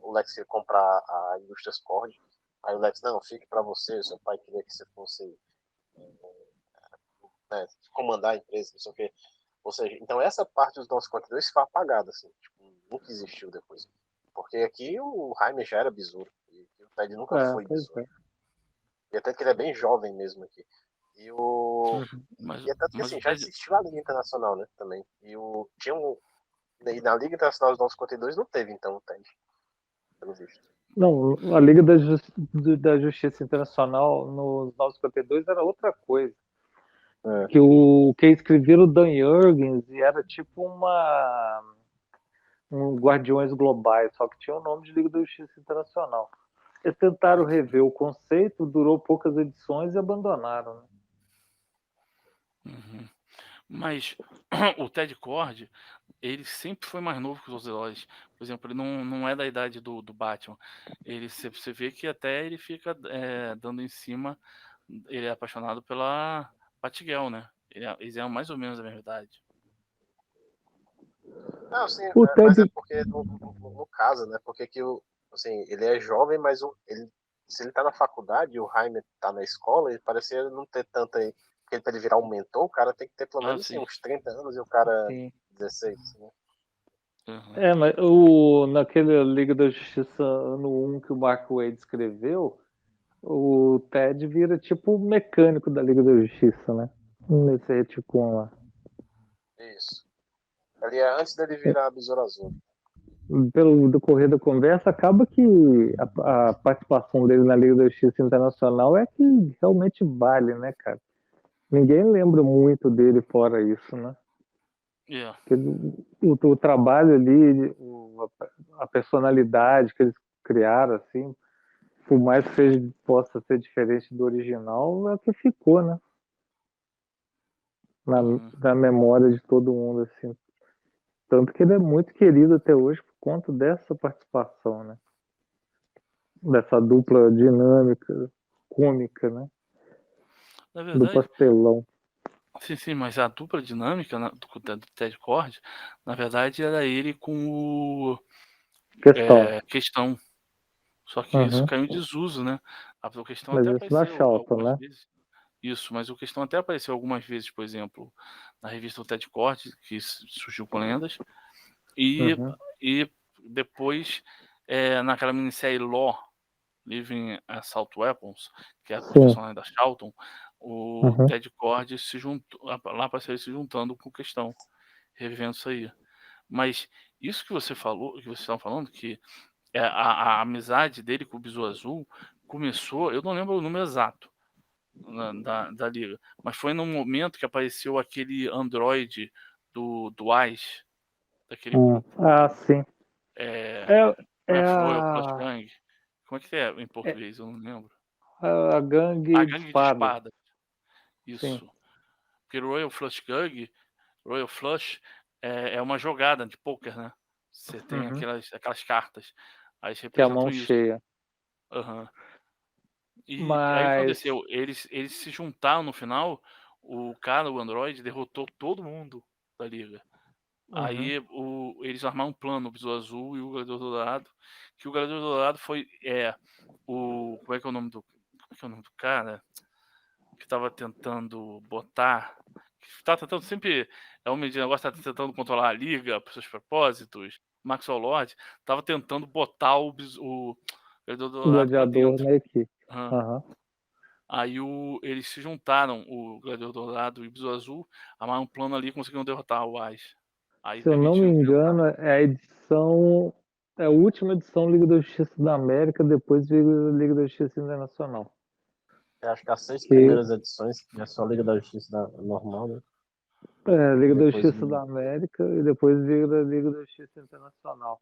o Lex queria comprar a Indústrias Cord. Aí o Lex, não, fique pra você, seu pai queria que você fosse comandar a empresa, não sei o quê. Ou seja, então essa parte dos 952 foi apagada, assim, tipo, nunca existiu depois. Porque aqui o Jaime já era besouro, e o Ted nunca foi besouro. E até que ele é bem jovem mesmo aqui. E é tanto que assim, já existiu a Liga Internacional, né, também. E e na Liga Internacional dos 952 não teve, então, o Ted, pelo visto. Não, a Liga da Justiça Internacional nos 952 era outra coisa. Que quem escrevia o Dan Jurgens e era tipo um Guardiões Globais, só que tinha o nome de Liga da Justiça Internacional. Eles tentaram rever o conceito, durou poucas edições e abandonaram. Né? Mas o Ted Cord, ele sempre foi mais novo que os outros heróis. Por exemplo, ele não é da idade do Batman. Você vê que até ele fica dando em cima. Ele é apaixonado pela Batgirl, né? Eles eram mais ou menos da mesma idade. Não, sim, mas é porque no caso, né? Porque que assim, ele é jovem, mas se ele tá na faculdade e o Jaime tá na escola, ele parecia não ter tanta. Porque pra ele virar um mentor, o cara tem que ter pelo menos assim, uns 30 anos e o cara 16, né? Uhum. Mas naquele Liga da Justiça ano 1 que o Mark Waid escreveu, o Ted vira tipo o mecânico da Liga da Justiça, né? Nesse retcon lá. Isso. Ali é antes dele virar Besouro Azul. Pelo decorrer da conversa, acaba que a participação dele na Liga da Justiça Internacional é que realmente vale, né, cara? Ninguém lembra muito dele fora isso, né? Yeah. O trabalho ali, a personalidade que eles criaram, assim, por mais que possa ser diferente do original, é o que ficou, né? Na, Uhum. na memória de todo mundo, assim. Tanto que ele é muito querido até hoje por conta dessa participação, né? Dessa dupla dinâmica, cômica, né? Na Do verdade, pastelão. sim, mas a dupla dinâmica do Ted Cord, na verdade, era ele com o Questão. Questão. Só que isso Uhum. caiu em desuso, né? A questão Mas até isso na apareceu Charlton, algumas né? vezes. Isso, mas o questão até apareceu algumas vezes, por exemplo, na revista do Ted Cord, que surgiu com lendas, e, Uhum. e depois naquela minissérie Law, Living Assault Weapons, que é os Sim. personagens da Charlton, o Uhum. Ted Cord se juntou, lá apareceu ele se juntando com questão, revivendo isso aí. Mas isso que você falou, que vocês estavam falando, que a amizade dele com o Besouro Azul começou, eu não lembro o número exato da liga, mas foi no momento que apareceu aquele androide do Ice, daquele grupo. Ah, sim. É, É, não é é Royal Flush a, Gang? Como é que é em é português? Eu não lembro. a A gangue de Gangue de espada. Espada. Sim. Isso. Porque Royal Flush Gang, Royal Flush é uma jogada de poker, né? Você tem Uhum. aquelas cartas. Aí eles Que é a mão representam isso. cheia. Uhum. E aí o que Mas. aconteceu? Eles se juntaram no final, o cara, o Android, derrotou todo mundo da liga. Uhum. Aí eles armaram um plano, o Besouro Azul e o Gladiador Dourado, que o Gladiador Dourado foi como é que é o nome do cara que tava tentando botar, que tá tentando sempre, um negócio, tá tentando controlar a liga para seus propósitos, Maxwell Lord, tava tentando botar o Gladiador O Dourado para gladiador dentro. na equipe. Aham. Uhum. Aí eles se juntaram, o Gladiador Dourado e o Besouro Azul, armaram um plano ali e conseguiram derrotar o Ais. Aí Se eu não me permitiu que engano, é a edição. É a última edição Liga da Justiça da América, depois Liga da Justiça Internacional. Eu acho que as 6 Que primeiras edições, que é só Liga da Justiça normal, né? Liga da Depois Justiça da América e depois Liga da Justiça Internacional.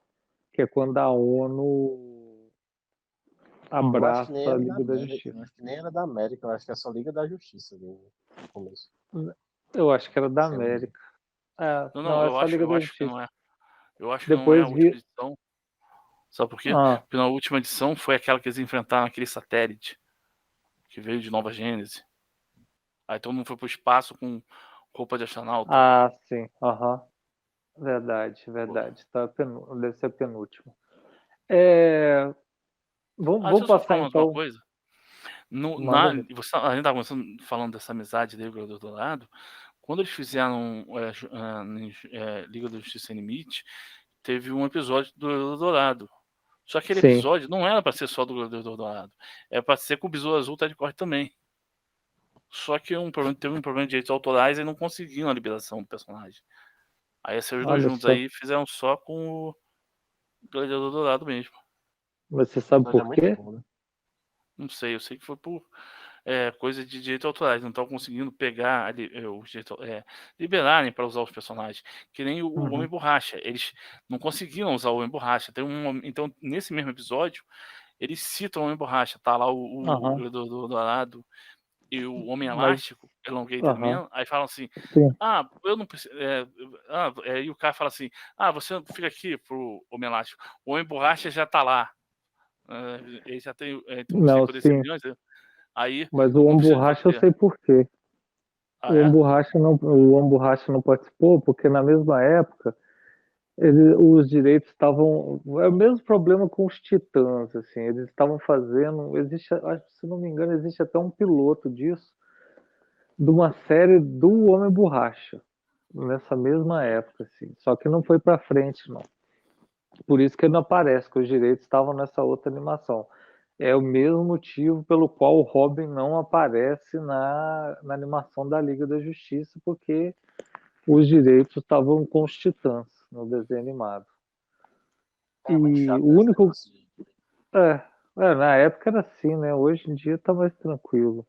Que é quando a ONU eu acho que nem abraça a era da Liga da América, Justiça. eu acho que nem era da América, eu acho que é só Liga da Justiça no começo. Eu acho que era da Se eu não me engano. América. Não, Não, é só Liga eu da acho que Justiça. não é. Eu acho que não é a Depois última vi. edição. Sabe por quê? Ah, Porque na última edição foi aquela que eles enfrentaram aquele satélite que veio de Nova Gênese. Aí todo mundo foi pro espaço com roupa de astronauta. sim. Aham. Verdade, verdade. Tá, deve ser a penúltima. É, Deixa vamos eu só passar falar mais uma então. coisa. Manda ver. A gente tava falando dessa amizade dele com o do lado. Quando eles fizeram Liga da Justiça Sem Limite, teve um episódio do Dourado. Só que aquele Sim. episódio não era pra ser só do Gladiador Dourado. Era pra ser com o Besouro Azul tá de corte também. Só que teve um problema de direitos autorais e não conseguiram a liberação do personagem. Aí esses dois Olha juntos só. aí fizeram só com o Gladiador Dourado mesmo. Você O sabe episódio é por muito quê? bom, né? Não sei, eu sei que foi por coisa de direitos autorais. Não estão conseguindo pegar os direitos, liberarem para usar os personagens. Que nem o Homem Uhum. Borracha. Eles não conseguiram usar o Homem Borracha. Então, nesse mesmo episódio, eles citam o Homem Borracha. Tá lá o Aham. Gladiador Dourado e o Homem Mas, Elástico, Elongated aham. Man, aí falam assim, Sim. eu não preciso. E o cara fala assim, você não fica aqui pro Homem Elástico. O Homem Borracha já tá lá. Ele já tem não sei Não, quantos sim. milhões, né? Aí Mas o não Homem precisa Borracha eu fazer. sei por quê. Ah, é? O Homem Borracha não participou porque na mesma época os direitos estavam. É o mesmo problema com os Titãs, assim. Eles estavam fazendo. Se não me engano, existe até um piloto disso, de uma série do Homem Borracha, nessa mesma época, assim. Só que não foi para frente, não. Por isso que ele não aparece, que os direitos estavam nessa outra animação. É o mesmo motivo pelo qual o Robin não aparece na animação da Liga da Justiça, porque os direitos estavam com os Titãs no desenho animado. É muito E chato o esse único. negócio de. É, na época era assim, né? Hoje em dia tá mais tranquilo,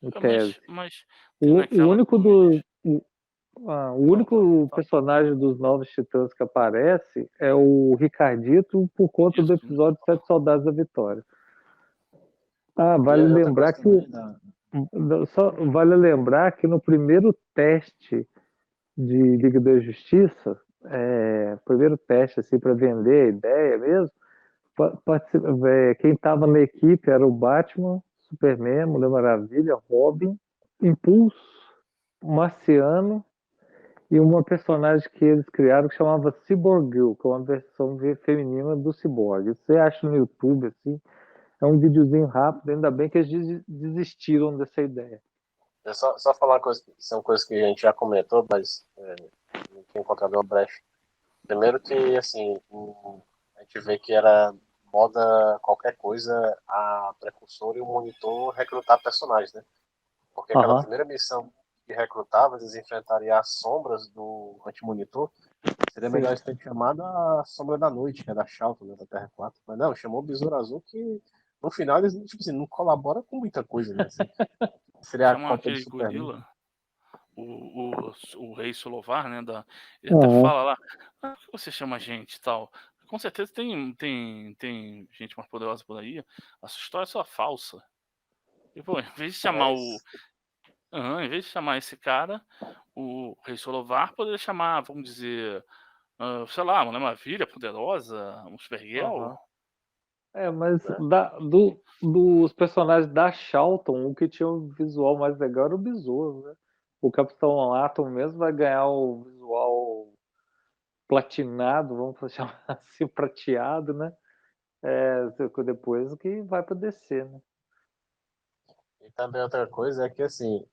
em tese. Mas tem O naquela único dos. do. O Fala, único fala. personagem dos Novos Titãs que aparece é o Ricardito por conta do Isso. episódio Sete Soldados da Vitória. Ah, E vale é outra lembrar coisa que também só vale lembrar que no primeiro teste de Liga da Justiça, primeiro teste assim para vender a ideia mesmo, quem estava na equipe era o Batman, Superman, Mulher Maravilha, Robin, Impulso, Marciano e uma personagem que eles criaram que chamava Cyborg Girl, que é uma versão feminina do Cyborg. Você acha no YouTube, assim, é um videozinho rápido, ainda bem que eles desistiram dessa ideia. É só falar uma coisa, são coisas que a gente já comentou, mas não tinha encontrado uma brecha. Primeiro que, assim, a gente vê que era moda qualquer coisa, a precursora e o monitor recrutar personagens, né? Porque aquela Aham, primeira missão que recrutava, eles enfrentariam as sombras do anti-monitor, seria melhor sim. eles terem chamado a Sombra da Noite, que é da Charlton, né, da Terra 4. Mas não, chamou o Besouro Azul, que no final eles tipo assim, não colaboram com muita coisa, né? Assim, seria a Chama cópia do aquele Superman. gorila, o rei Solovar, né? Ele até Aham. fala lá, por que você chama a gente e tal? Com certeza tem gente mais poderosa por aí. A sua história é só falsa. E, pô, Mas, em vez de chamar esse cara, o rei Solovar poderia chamar, vamos dizer, sei lá, uma Maravilha poderosa, um Supergirl. Aham. Mas né? dos personagens da Charlton, o que tinha o visual mais legal era o Besouro, né? O Capitão Atom mesmo vai ganhar o visual platinado, vamos chamar assim, prateado, né? Depois que vai para DC, né? E também outra coisa é que, assim,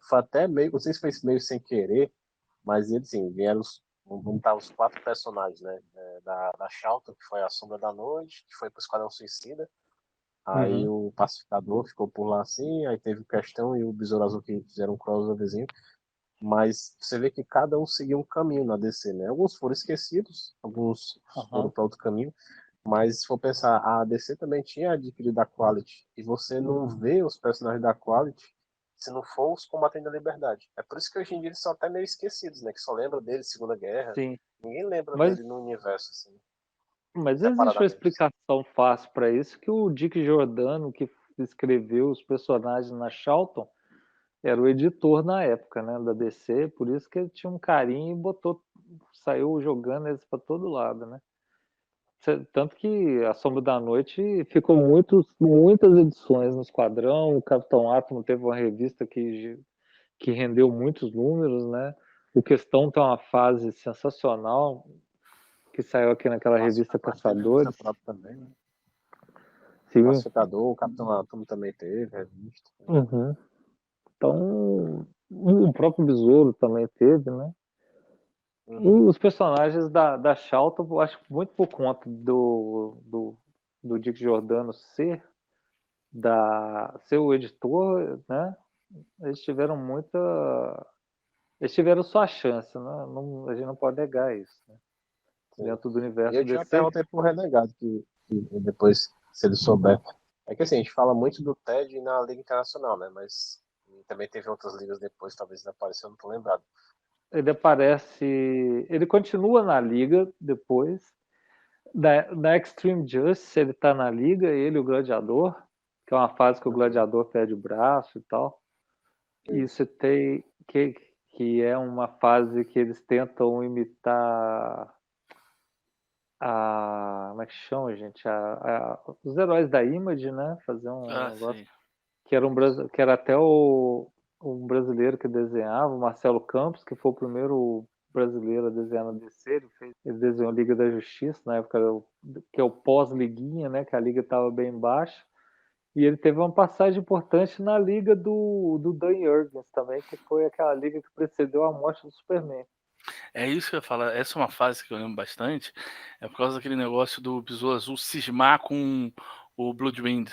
foi até meio, não sei se foi meio sem querer, mas eles, assim, vieram, vamos estar os quatro personagens, né? Da Charlton, que foi a Sombra da Noite, que foi para o Esquadrão Suicida. Aí Uhum. o Pacificador ficou por lá assim, aí teve o Questão e o Besouro Azul que fizeram um crossoverzinho. Mas você vê que cada um seguiu um caminho na DC, né? Alguns foram esquecidos, alguns foram Aham. para outro caminho, mas se for pensar, a DC também tinha adquirido a Quality, e você não vê os personagens da Quality se não for os Combatentes da Liberdade. É por isso que hoje em dia eles são até meio esquecidos, né? Que só lembra dele Segunda Guerra, Sim. ninguém lembra Mas, dele no universo, assim, mas existe uma separadamente. explicação fácil para isso, que o Dick Giordano, que escreveu os personagens na Charlton, era o editor na época, né, da DC, por isso que ele tinha um carinho e saiu jogando eles para todo lado, né? Tanto que A Sombra da Noite ficou muitas edições no Esquadrão, o Capitão Átomo teve uma revista que rendeu muitos números, né? O Questão tem uma fase sensacional que saiu aqui naquela revista Teve revista Caçadores. própria também, né? Sim. Pacificador, o Capitão Atom também teve revista. Uhum. Então, o próprio Besouro também teve, né? Uhum. Os personagens da Charlton, eu acho que muito por conta do Dick Giordano ser o editor, né? Eles tiveram muita. Eles tiveram sua chance, né? A gente não pode negar isso, né? Sim. Dentro do E universo eu tinha uma DC. pergunta aí pro Renegado, que depois, se ele souber. É que assim, a gente fala muito do TED na Liga Internacional, né? Mas também teve outras ligas depois, talvez ele apareceu, não tô lembrado. Ele aparece. Ele continua na liga depois. Da Extreme Justice, ele tá na liga, ele e o Gladiador, que é uma fase que o Uhum. Gladiador perde o braço e tal. E Isso. você tem que é uma fase que eles tentam imitar como é que chama, gente? Os heróis da Image, né? Fazer um Ah, negócio sim. que era até um brasileiro que desenhava, o Marcelo Campos, que foi o primeiro brasileiro a desenhar na DC. Ele desenhou Liga da Justiça, na época que é o pós-liguinha, né? Que a liga estava bem baixa. E ele teve uma passagem importante na liga do Dan Jurgens também, que foi aquela liga que precedeu a morte do Superman. É isso que eu ia falar. Essa é uma fase que eu lembro bastante. É por causa daquele negócio do Besouro Azul cismar com o Bloodwind.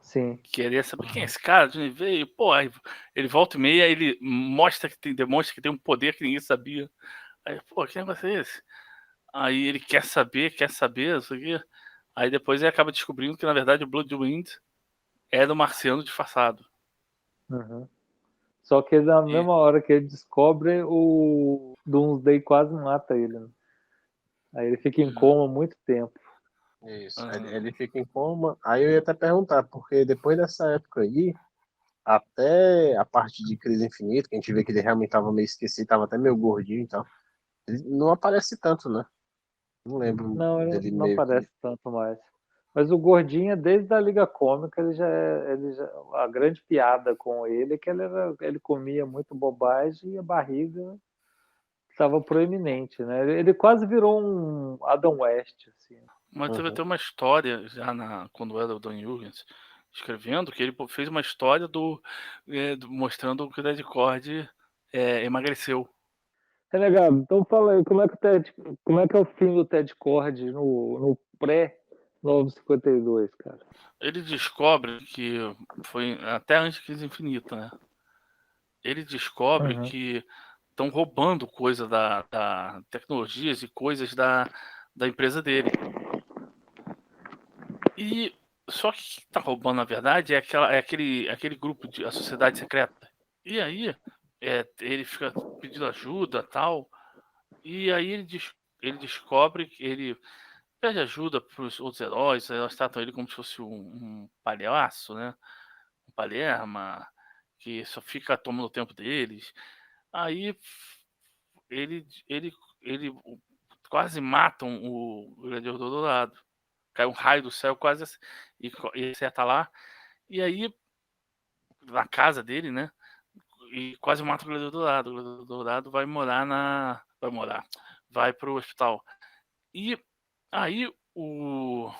Sim. Queria saber quem é esse cara, de onde ele veio. Pô, aí ele volta e meia, ele demonstra que tem um poder que ninguém sabia. Aí, pô, que negócio é esse? Aí ele quer saber, isso aqui. Aí depois ele acaba descobrindo que, na verdade, o Bloodwind é do marciano disfarçado. Uhum. Só que na E, mesma hora que ele descobre, o Doomsday quase mata ele, né? Aí ele fica em coma muito tempo. Isso. uhum. Ele fica em coma. Aí eu ia até perguntar, porque depois dessa época aí, até a parte de Crise Infinita, que a gente vê que ele realmente tava meio esquecido, tava até meio gordinho e tal, ele não aparece tanto, né? Não lembro Não, ele dele não meio que. parece tanto mais. Mas o Gordinho, desde a Liga Cômica, a grande piada com ele é que ele comia muito bobagem e a barriga estava proeminente, né? Ele quase virou um Adam West, assim. Mas teve Uhum. até uma história, já quando era o Dan Jurgens escrevendo, que ele fez uma história mostrando que o Ted Cord emagreceu. É legal. Então fala aí, como é que é o fim do Ted Cord no pré-952, cara? Ele descobre que foi até antes de Crise Infinita, né? Ele descobre Uhum. que estão roubando coisa da tecnologias e coisas da empresa dele. E só que tá roubando, na verdade, aquele grupo de a sociedade secreta. E aí ele fica pedindo ajuda, tal. E aí ele descobre que ele pede ajuda para os outros heróis. Elas tratam ele como se fosse um palhaço, né? Um palerma que só fica tomando o tempo deles. Aí ele, ele quase matam o Gladiador Dourado. Cai um raio do céu quase e acerta lá. E aí, na casa dele, né? E quase mata o Gladiador Dourado. O Gladiador Dourado vai morar na. Vai morar. Vai pro hospital. E aí o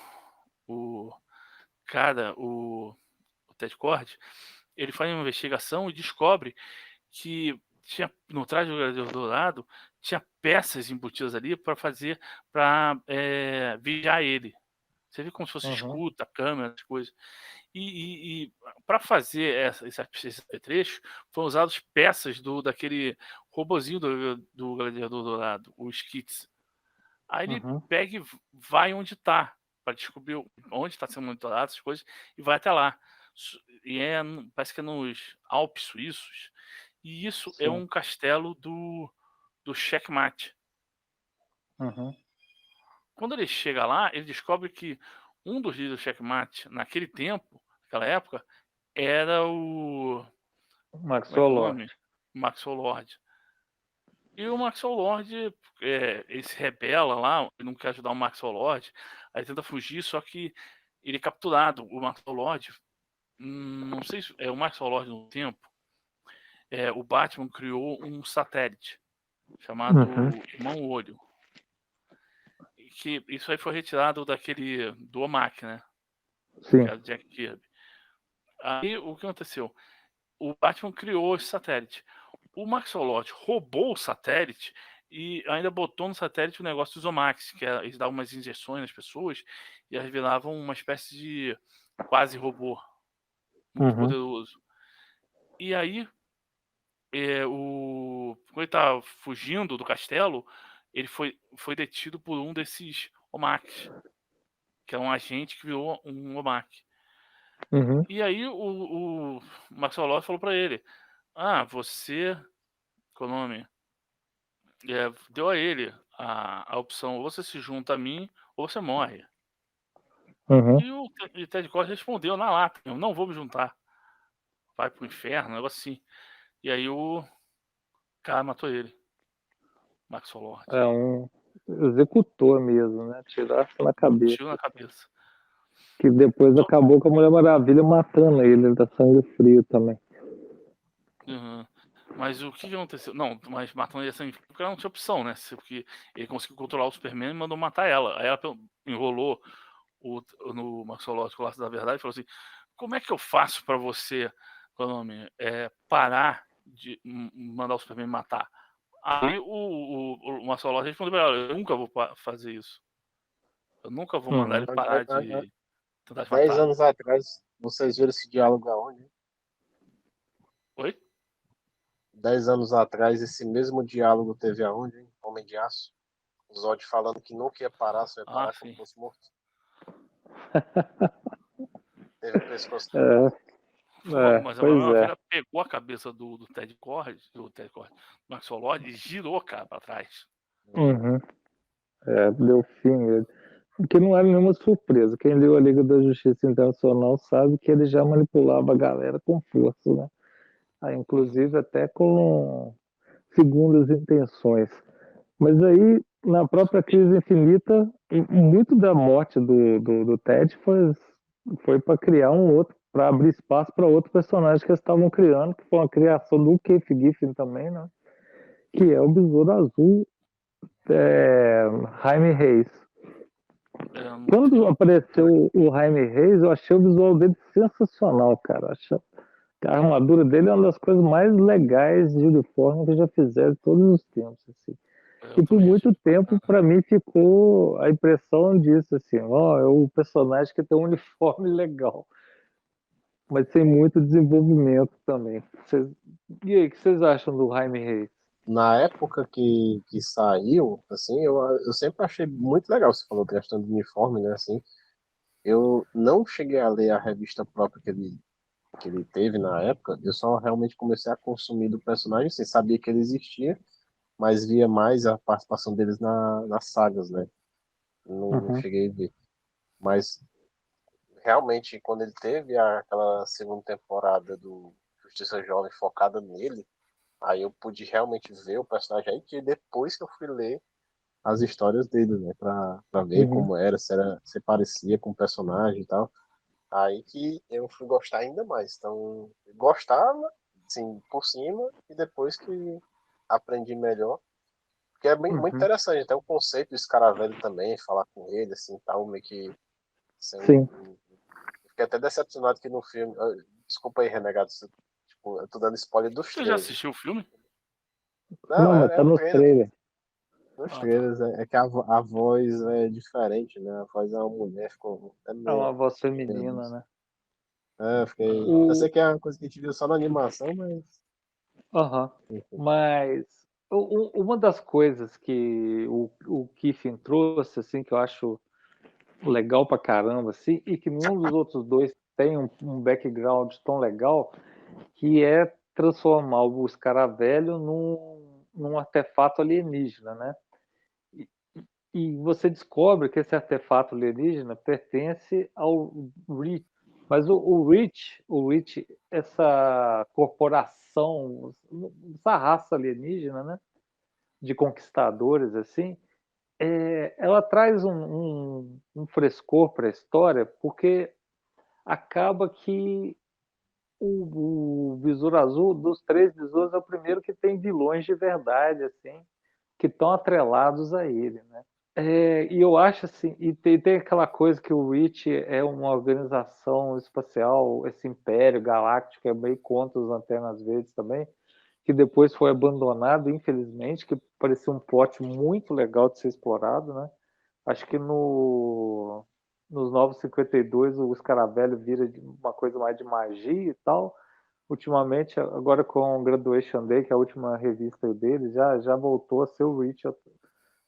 cara, o Ted Cord, ele faz uma investigação e descobre que tinha no traje do Gladiador Dourado tinha peças embutidas ali para vigiar ele. Você vê como se fosse Uhum. escuta, câmera, as coisas. E para fazer esse apetrecho, foram usadas peças daquele robozinho do Gladiador Dourado, o Skits. Aí ele Uhum. pega e vai onde está, para descobrir onde está sendo monitorado, essas coisas, e vai até lá. E parece que é nos Alpes suíços. E isso é Sim. um castelo do Checkmate. Uhum. Quando ele chega lá, ele descobre que um dos líderes do Checkmate, naquele tempo, naquela época, era o. Como é que é o Maxwell Lord. nome? Maxwell Lord. E o Maxwell Lord, ele se rebela lá, ele não quer ajudar o Maxwell Lord, aí tenta fugir, só que ele é capturado. O Maxwell Lord, não sei se é o Maxwell Lord no tempo, o Batman criou um satélite Uhum. chamado Irmão Olho. Que isso aí foi retirado do OMAC, né? Que Sim. era o Jack Kirby. Aí o que aconteceu? O Batman criou esse satélite. O Maxwell Lord roubou o satélite e ainda botou no satélite o negócio dos Omax, que eles davam umas injeções nas pessoas e elas viravam uma espécie de quase robô muito Uhum. poderoso. E aí, quando ele estava fugindo do castelo, ele foi detido por um desses Omax, que é um agente que virou um Omac. Uhum. E aí o Maxwell Lord falou para ele: Ah, você, qual é o nome? Deu a ele a opção: ou você se junta a mim ou você morre. Uhum. E o Ted Cord respondeu na lata: Eu não vou me juntar. Vai pro inferno, um negócio assim. E aí o cara matou ele, Maxwell Lord. É um executor mesmo, né? Tirasse na Um tiro na cabeça. cabeça. Que depois Tô- acabou com a Mulher Maravilha matando ele, da sangue frio também. Uhum. Mas o que aconteceu? Não, mas matando ele assim, porque ela não tinha opção, né? Porque ele conseguiu controlar o Superman e mandou matar ela. Aí ela enrolou no Maxwell Lord com o laço da verdade e falou assim: Como é que eu faço para você, qual é o nome? Parar de mandar o Superman matar? Aí o Marcelo Lorde respondeu pra ela, eu nunca vou fazer isso. Eu nunca vou mandar ele parar de tentar te 10 matar. anos atrás, vocês viram esse diálogo aonde? Oi? 10 anos atrás, esse mesmo diálogo teve aonde, hein? Homem de Aço? O Zod falando que nunca ia parar, só ia parar quando Sim. fosse morto. Teve o pescoço É, quebrado. Mas a pois é. Maravilha pegou a cabeça do Ted Cord, do Maxwell Lord, e girou, cara, pra trás. Uhum. Deu fim. Porque não era nenhuma surpresa. Quem leu a Liga da Justiça Internacional sabe que ele já manipulava a galera com força, né? Aí, inclusive até com segundas intenções. Mas aí, na própria Crise Infinita, muito da morte do Ted foi para criar um outro, para abrir espaço para outro personagem que eles estavam criando, que foi uma criação do Keith Giffen também, né? Que é o Besouro Azul, Jaime Reis. Quando apareceu o Jaime Reis, eu achei o visual dele sensacional, cara. A armadura dele é uma das coisas mais legais de uniforme que já fizeram todos os tempos, assim. E por muito tempo, para mim, ficou a impressão disso, assim, ó, é o personagem que tem um uniforme legal, mas sem muito desenvolvimento também. E aí, o que vocês acham do Jaime Reis? Na época que saiu, assim, eu sempre achei muito legal. Você falou questão do uniforme, né? Assim, eu não cheguei a ler a revista própria que ele teve na época. Eu só realmente comecei a consumir do personagem, assim, sabia que ele existia, mas via mais a participação deles nas sagas, né? Não Uhum, cheguei a ver. Mas realmente, quando ele teve aquela segunda temporada do Justiça Jovem focada nele, aí eu pude realmente ver o personagem aí, que depois que eu fui ler as histórias dele, né, pra ver uhum, como era, se parecia com o personagem e tal. Aí que eu fui gostar ainda mais. Então, eu gostava, assim, por cima, e depois que aprendi melhor, porque é bem, muito uhum. interessante, até o conceito do escaravelho também, falar com ele, assim, tal, meio que ser Sim. Fiquei até decepcionado que no filme. Desculpa aí, renegado. Tipo, eu tô dando spoiler dos Você já trailers. assistiu o filme? Não, Não, mas é tá o no trailer, pô. trailer. Nos Ah, tá. trailers é que a voz é diferente, né? A voz é uma mulher, ficou. É É uma meio. voz Meu feminina, Deus. né? Fiquei. Eu O, sei que é uma coisa que a gente viu só na animação, mas. Aham. Enfim. Mas uma das coisas que o Kiffin trouxe, assim, que eu acho legal pra caramba, assim, e que nenhum dos outros dois tem um background tão legal, que é transformar o escaravelho num artefato alienígena, né? E, e você descobre que esse artefato alienígena pertence ao Reach. Mas o Reach, essa corporação, essa raça alienígena, né, de conquistadores, assim, ela traz um frescor para a história, porque acaba que o Besouro Azul, dos três besouros, é o primeiro que tem vilões de verdade, assim, que estão atrelados a ele, né? E eu acho assim, e tem aquela coisa que o Reach é uma organização espacial, esse império galáctico é meio contra os Antenas Verdes também, que depois foi abandonado, infelizmente, que parecia um plot muito legal de ser explorado, né? Acho que nos Novos 52 o Escaravelho vira uma coisa mais de magia e tal. Ultimamente, agora com o Graduation Day, que é a última revista dele, já voltou a ser o Reach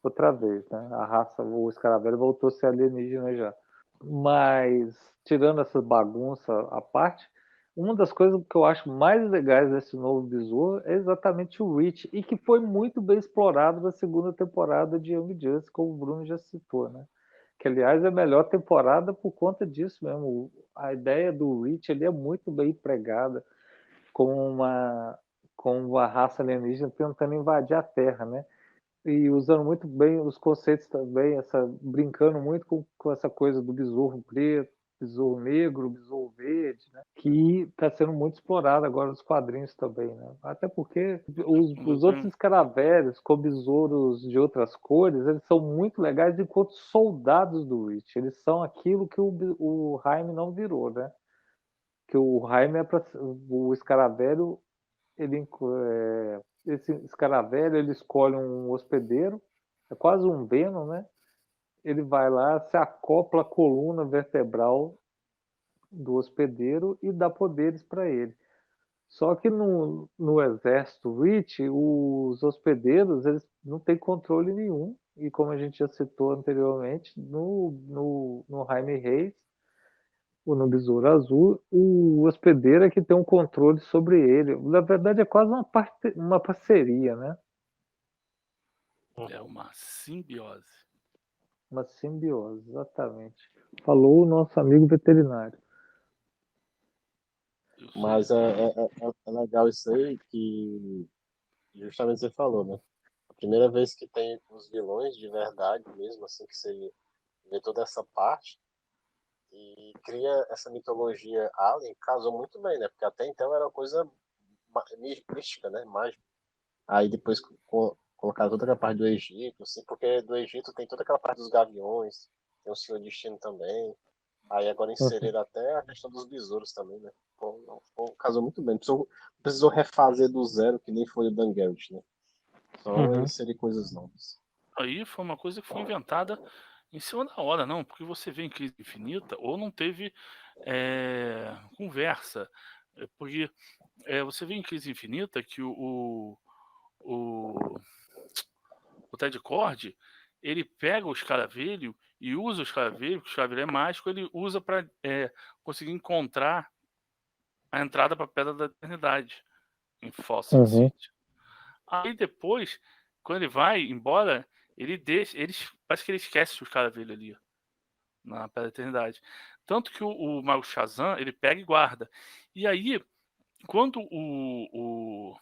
outra vez, né? A raça, o Escaravelho voltou a ser alienígena já. Mas, tirando essa bagunça à parte, uma das coisas que eu acho mais legais desse novo Besouro é exatamente o Reach, e que foi muito bem explorado na segunda temporada de Young Justice, como o Bruno já citou, né? Que, aliás, é a melhor temporada por conta disso mesmo. A ideia do Reach ele é muito bem empregada com uma raça alienígena tentando invadir a Terra, né? E usando muito bem os conceitos também, brincando muito com essa coisa do besouro preto, besouro negro, besouro verde, né? Que está sendo muito explorado agora nos quadrinhos também, né? Até porque os outros escaravelhos com besouros de outras cores, eles são muito legais enquanto soldados do Reach. Eles são aquilo que o Jaime não virou, né? Que o Jaime o escaravelho, ele esse escaravelho, ele escolhe um hospedeiro, é quase um Venom, né? Ele vai lá, se acopla a coluna vertebral do hospedeiro e dá poderes para ele. Só que no exército Reach, os hospedeiros eles não têm controle nenhum. E como a gente já citou anteriormente, no Jaime Reis, ou no Besouro Azul, o hospedeiro é que tem um controle sobre ele. Na verdade, é quase uma parceria, né? É uma simbiose. Uma simbiose, exatamente. Falou o nosso amigo veterinário. Mas é legal isso aí que justamente você falou, né? A primeira vez que tem os vilões de verdade mesmo, assim, que você vê toda essa parte e cria essa mitologia alien, casou muito bem, né? Porque até então era uma coisa mística, né? Mágica. Aí depois colocaram toda aquela parte do Egito, assim, porque do Egito tem toda aquela parte dos gaviões, tem o Senhor Destino também. Aí agora inseriram até a questão dos besouros também, né? Casou muito bem. Precisou refazer do zero, que nem foi o Dan Garrett, né? Só Uhum. inserir coisas novas. Aí foi uma coisa que foi inventada em cima da hora, não, porque você vê em Crise Infinita ou não teve conversa. Porque você vê em Crise Infinita que o, o Ted Cord ele pega o escaravelho e usa o escaravelho, porque o escaravelho é mágico, ele usa para conseguir encontrar a entrada para a Pedra da Eternidade em Fawcett Uhum. City. Aí depois, quando ele vai embora, ele deixa. Parece que ele esquece o escaravelho ali na Pedra da Eternidade. Tanto que o Mago Shazam, ele pega e guarda. E aí, quando o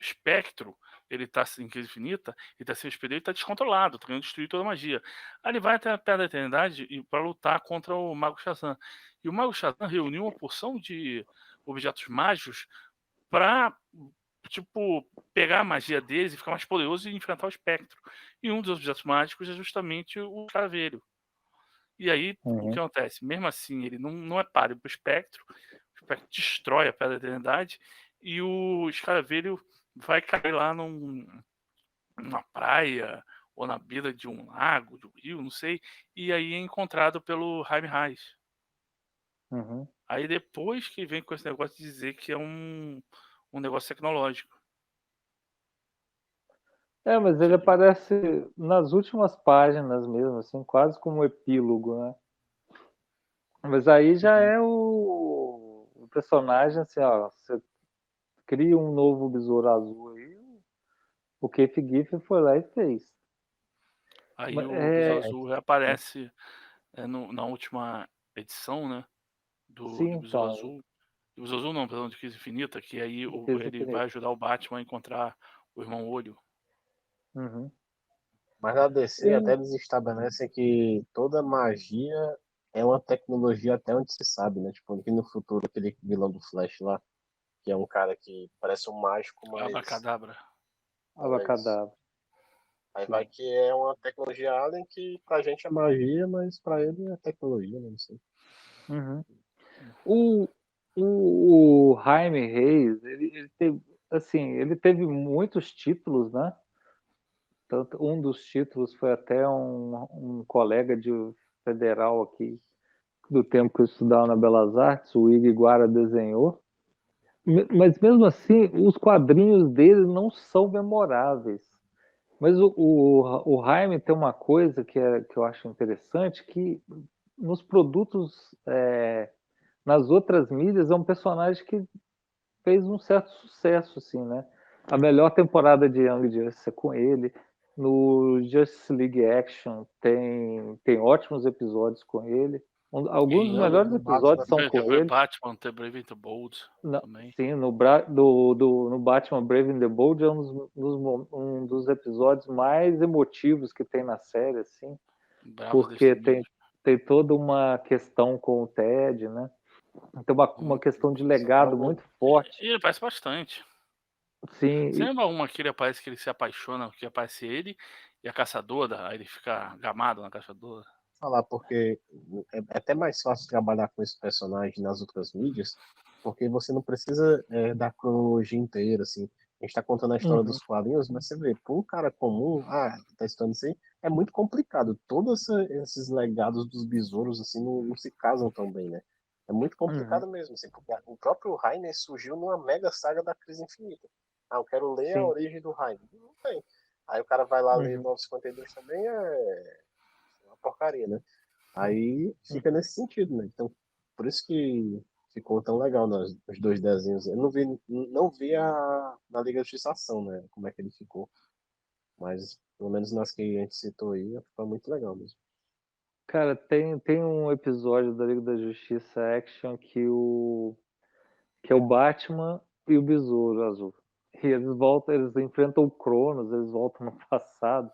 Espectro ele tá em crise infinita, ele tá sem hospedeiro, ele tá descontrolado, tá querendo destruir toda a magia. Aí ele vai até a Pedra da Eternidade para lutar contra o Mago Shazam. E o Mago Shazam reuniu uma porção de objetos mágicos para tipo, pegar a magia deles e ficar mais poderoso e enfrentar o espectro. E um dos objetos mágicos é justamente o Caravelho. E aí, o que Uhum. acontece? Mesmo assim, ele não é páreo para o espectro destrói a Pedra da Eternidade e o Escaravelho vai cair lá numa praia ou na beira de um lago, de um rio, não sei, e aí é encontrado pelo Jaime Reis. Uhum. Aí depois que vem com esse negócio de dizer que é um negócio tecnológico. Mas ele aparece nas últimas páginas mesmo, assim, quase como um epílogo, né? Mas aí já é o personagem, assim, ó, você cria um novo Besouro Azul aí, o Keith Giffen foi lá e fez. Aí o Besouro É, Azul reaparece na última edição, né? sim, De Besouro então, Azul. De Besouro Azul não, perdão, de Crise Infinita, que aí Keith ele vai Giffen. ajudar o Batman a encontrar o Irmão Olho. Uhum. Mas na DC até eles estabelecem que toda magia é uma tecnologia até onde se sabe, né? Tipo, aqui no futuro, aquele vilão do Flash lá, que é um cara que parece um mágico, mas Abracadabra. é isso. Abacadabra. Aí vai Sim. que é uma tecnologia alien que pra gente é magia, mas pra ele é tecnologia, né? Não sei. Uhum. O, o Jaime Reis, ele teve, assim, ele teve muitos títulos, né? Tanto, um dos títulos foi até um colega de federal aqui, do tempo que eu estudava na Belas Artes, o Iguara desenhou. Mas mesmo assim, os quadrinhos dele não são memoráveis. Mas o Jaime tem uma coisa que eu acho interessante, que nos produtos, nas outras mídias, é um personagem que fez um certo sucesso, assim, né? A melhor temporada de Young Justice é com ele. No Justice League Action tem ótimos episódios com ele. Alguns dos E melhores No Batman episódios são The com Brave ele. Batman, The Brave and the Bold também. Sim, no Batman Brave and the Bold é um dos episódios mais emotivos que tem na série, assim, Bravos porque Destemidos. tem toda uma questão com o Ted, né? Tem uma questão de legado muito forte. E ele aparece bastante. Você Sim, lembra uma que ele aparece que ele se apaixona, que aparece ele e a caçadora, aí ele fica gamado na caçadora? Falar porque é até mais fácil trabalhar com esse personagem nas outras mídias, porque você não precisa da cronologia inteira, assim. A gente tá contando a história Uhum. dos quadrinhos, mas você vê, pro cara comum, tá estudando isso aí, é muito complicado. Todos esses legados dos besouros, assim, não se casam tão bem, né? É muito Uhum. complicado mesmo, assim, porque o próprio Heiner surgiu numa mega saga da Crise Infinita. Eu quero ler a Sim. origem do Heiner. Não tem. Aí o cara vai lá ler Uhum. 952 também, é uma porcaria, né? Aí fica nesse sentido, né? Então, por isso que ficou tão legal nos dois desenhos. Eu não vi na Liga da Justiça Ação, né? Como é que ele ficou. Mas, pelo menos nas que a gente citou aí, ficou muito legal mesmo. Cara, tem um episódio da Liga da Justiça Action que é o Batman e o Besouro Azul. E eles enfrentam o Cronos, eles voltam no passado.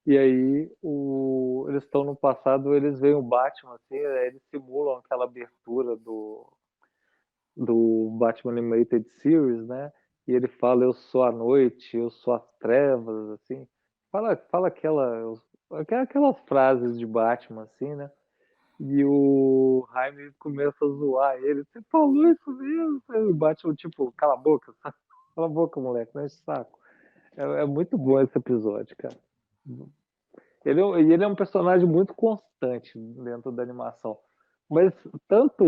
E aí eles estão no passado, eles veem o Batman, assim, aí eles simulam aquela abertura do Batman Animated Series, né? E ele fala, eu sou a noite, eu sou as trevas, assim. Fala aquelas frases de Batman, assim, né? E o Jaime começa a zoar ele. Você falou isso mesmo? Aí o Batman, tipo, cala a boca, cala a boca, moleque, não é saco. É muito bom esse episódio, cara. Ele é um personagem muito constante dentro da animação. Mas tanto,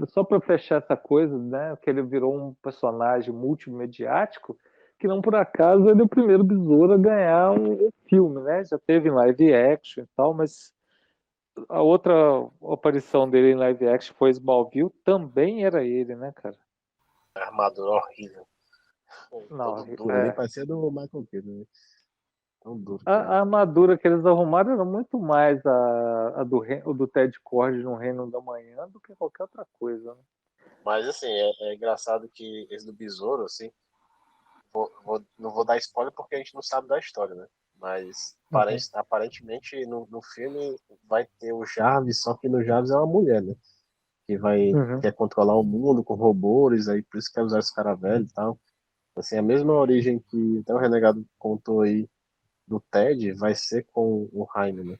só para fechar essa coisa, né, que ele virou um personagem multimediático, que não por acaso ele é o primeiro besouro a ganhar um filme, né? Já teve em live action e tal, mas a outra aparição dele em live action foi Smallville, também era ele, né, cara? A armadura horrível. Não, Todo duro ali, parecia do Michael Keaton, né? Tão duro que a era. armadura que eles arrumaram era muito mais a do Ted Cord no Reino da Manhã do que qualquer outra coisa, né? Mas, assim, é engraçado que esse do Besouro, assim, não vou dar spoiler porque a gente não sabe da história, né? Mas Uhum. aparentemente no filme vai ter o Jarvis, só que no Jarvis é uma mulher, né? Que Uhum. quer controlar o mundo com robôs, aí por isso quer usar esse cara velho e tal. Assim, a mesma origem que até o Renegado contou aí do Ted vai ser com o Jaime, né?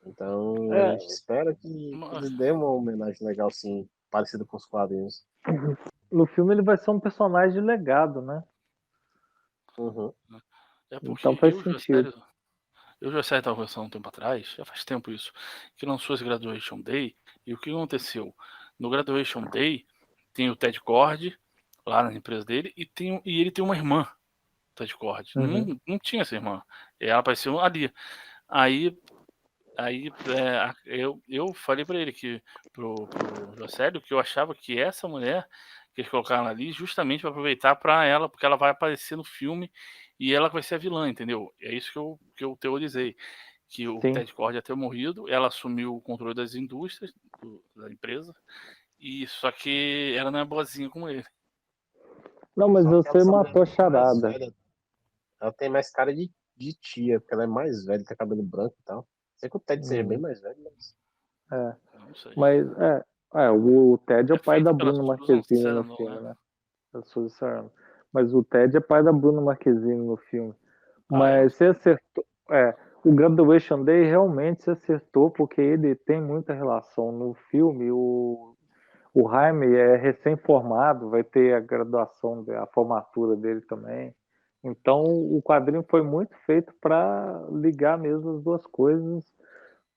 Então a É, gente espera que Mas- eles dêem uma homenagem legal, assim, parecida com os quadrinhos. no filme ele vai ser um personagem de legado, né? Uhum. É Então porque faz sentido. eu já série estava conversando um tempo atrás, já faz tempo isso, que lançou esse Graduation Day, e o que aconteceu? No Graduation Day tem o Ted Cord, lá na empresa dele, e ele tem uma irmã, Ted Cord. Uhum. Não tinha essa irmã. Ela apareceu ali. Aí, eu falei pra ele pro Josélio que eu achava que essa mulher que eles colocaram ali justamente para aproveitar pra ela, porque ela vai aparecer no filme e ela vai ser a vilã, entendeu? É isso que eu teorizei. Que o Sim. Ted Cord ia ter morrido, ela assumiu o controle das indústrias, da empresa, e só que ela não é boazinha com ele. Não, mas Só que você essa mulher matou a é mais charada. velha. Ela tem mais cara de tia, porque ela é mais velha, tem cabelo branco e tal. Sei que o Ted seja bem Hum, mais velho, mas. é. Não sei. Mas o Ted é o É pai da feito pela Bruna Susan Marquezine no Sarandon, filme, né? né? Da Suzy Sarandon. Mas o Ted é pai da Bruna Marquezine no filme. Ah, eu não Mas sei. você acertou. O Graduation Day realmente se acertou, porque ele tem muita relação no filme. O Jaime é recém-formado, vai ter a graduação, a formatura dele também. Então, o quadrinho foi muito feito para ligar mesmo as duas coisas,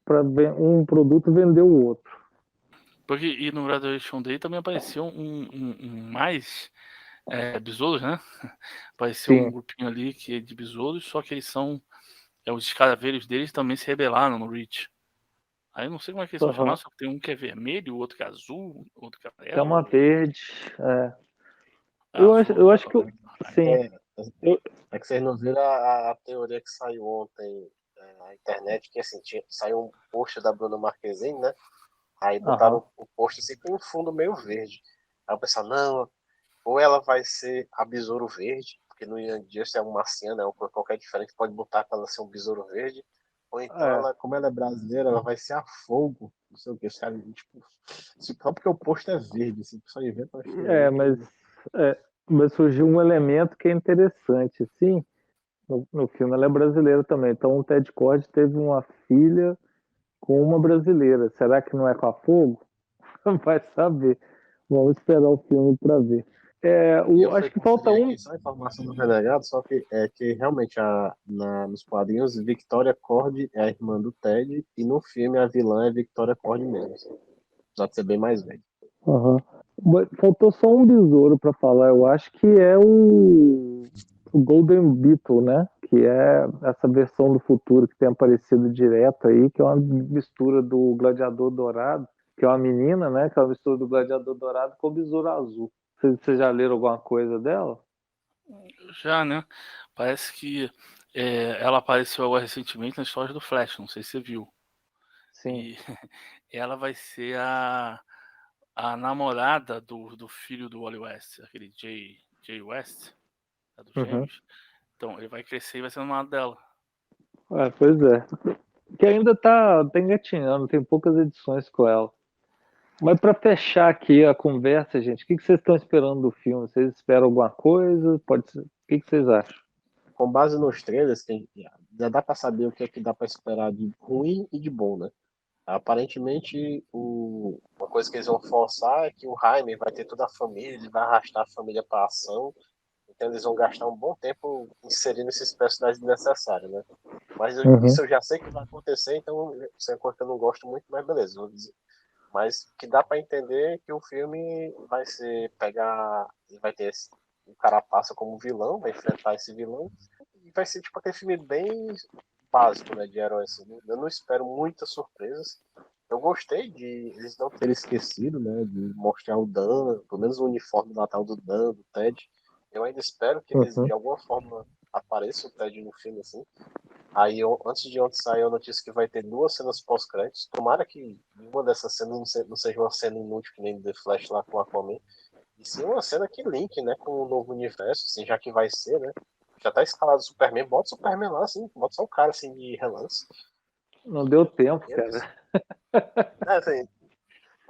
para um produto vender o outro. Porque e no Graduation Day também apareceu mais besouros, né? Apareceu um Sim. grupinho ali que é de besouros, só que eles são. Os escraveiros deles também se rebelaram no Reach. Aí eu não sei como é que eles são Uhum. chamados, só que tem um que é vermelho, o outro que é azul, o outro que é Tem uma amarelo. verde. É. Azul, Eu acho que. Sim. É, Eu, é que vocês não viram a teoria que saiu ontem na internet, que assim, saiu um post da Bruna Marquezine, né? Aí aham. botaram o post assim com um fundo meio verde. Aí o pessoal, não, ou ela vai ser a Besouro Verde, porque no Ian Dias é um marciano, é uma coisa qualquer diferente, pode botar para ela ser um Besouro Verde, ou então É, ela, como ela é brasileira, ela vai ser a Fogo, não sei o que, sabe? Tipo, só porque o post é verde, assim, só inventa uma teoria é, mas, que. é, mas surgiu um elemento que é interessante. Sim, no filme ela é brasileira também. Então o Ted Cord teve uma filha com uma brasileira. Será que não é com a Fogo? Vai saber. Vamos esperar o filme para ver. Acho que falta um. Aqui só a informação do Renegado, só que realmente nos quadrinhos Victoria Cord é a irmã do Ted e no filme a vilã é Victoria Cord mesmo. Apesar de ser bem mais velho. Aham. Faltou só um besouro para falar. Eu acho que é o Golden Beetle, né? Que é essa versão do futuro que tem aparecido direto aí, que é uma mistura do Gladiador Dourado, que é uma menina, né? Que é uma mistura do Gladiador Dourado com o Besouro Azul. Vocês já leram alguma coisa dela? Já, né? Parece que ela apareceu agora recentemente na história do Flash, não sei se você viu. Sim. E ela vai ser a namorada do filho do Wally West, aquele Jay West, dos Gêmeos. Então, ele vai crescer e vai ser namorado dela. Pois é. Que ainda tá engatinhando, tem poucas edições com ela. Mas para fechar aqui a conversa, gente, o que vocês estão esperando do filme? Vocês esperam alguma coisa? Pode ser. O que vocês acham? Com base nos trailers, já dá para saber o que é que dá para esperar de ruim e de bom, né? Aparentemente, uma coisa que eles vão forçar é que o Jaime vai ter toda a família, ele vai arrastar a família para ação, então eles vão gastar um bom tempo inserindo esses personagens desnecessários, né? Mas isso eu já sei que vai acontecer, então isso é uma coisa que eu não gosto muito, mas beleza, vou dizer. Mas que dá para entender que o filme vai vai ter o Carapaça como vilão, vai enfrentar esse vilão, e vai ser tipo aquele filme bem básico, né, de herói, assim. Eu não espero muitas surpresas. Eu gostei de eles não terem esquecido, né, de mostrar o Dan, pelo menos o uniforme do Natal do Dan, do Ted. Eu ainda espero que eles, de alguma forma, apareça o Ted no filme, assim. Aí, antes de ontem sair a notícia que vai ter 2 cenas pós-créditos. Tomara que uma dessas cenas não seja uma cena inútil, que nem The Flash lá com o Aquaman. E sim uma cena que link, né, com o novo universo, assim, já que vai ser, né? Já tá escalado o Superman, bota o Superman lá, assim, bota só o cara, assim, de relance. Não deu tempo, cara. Assim,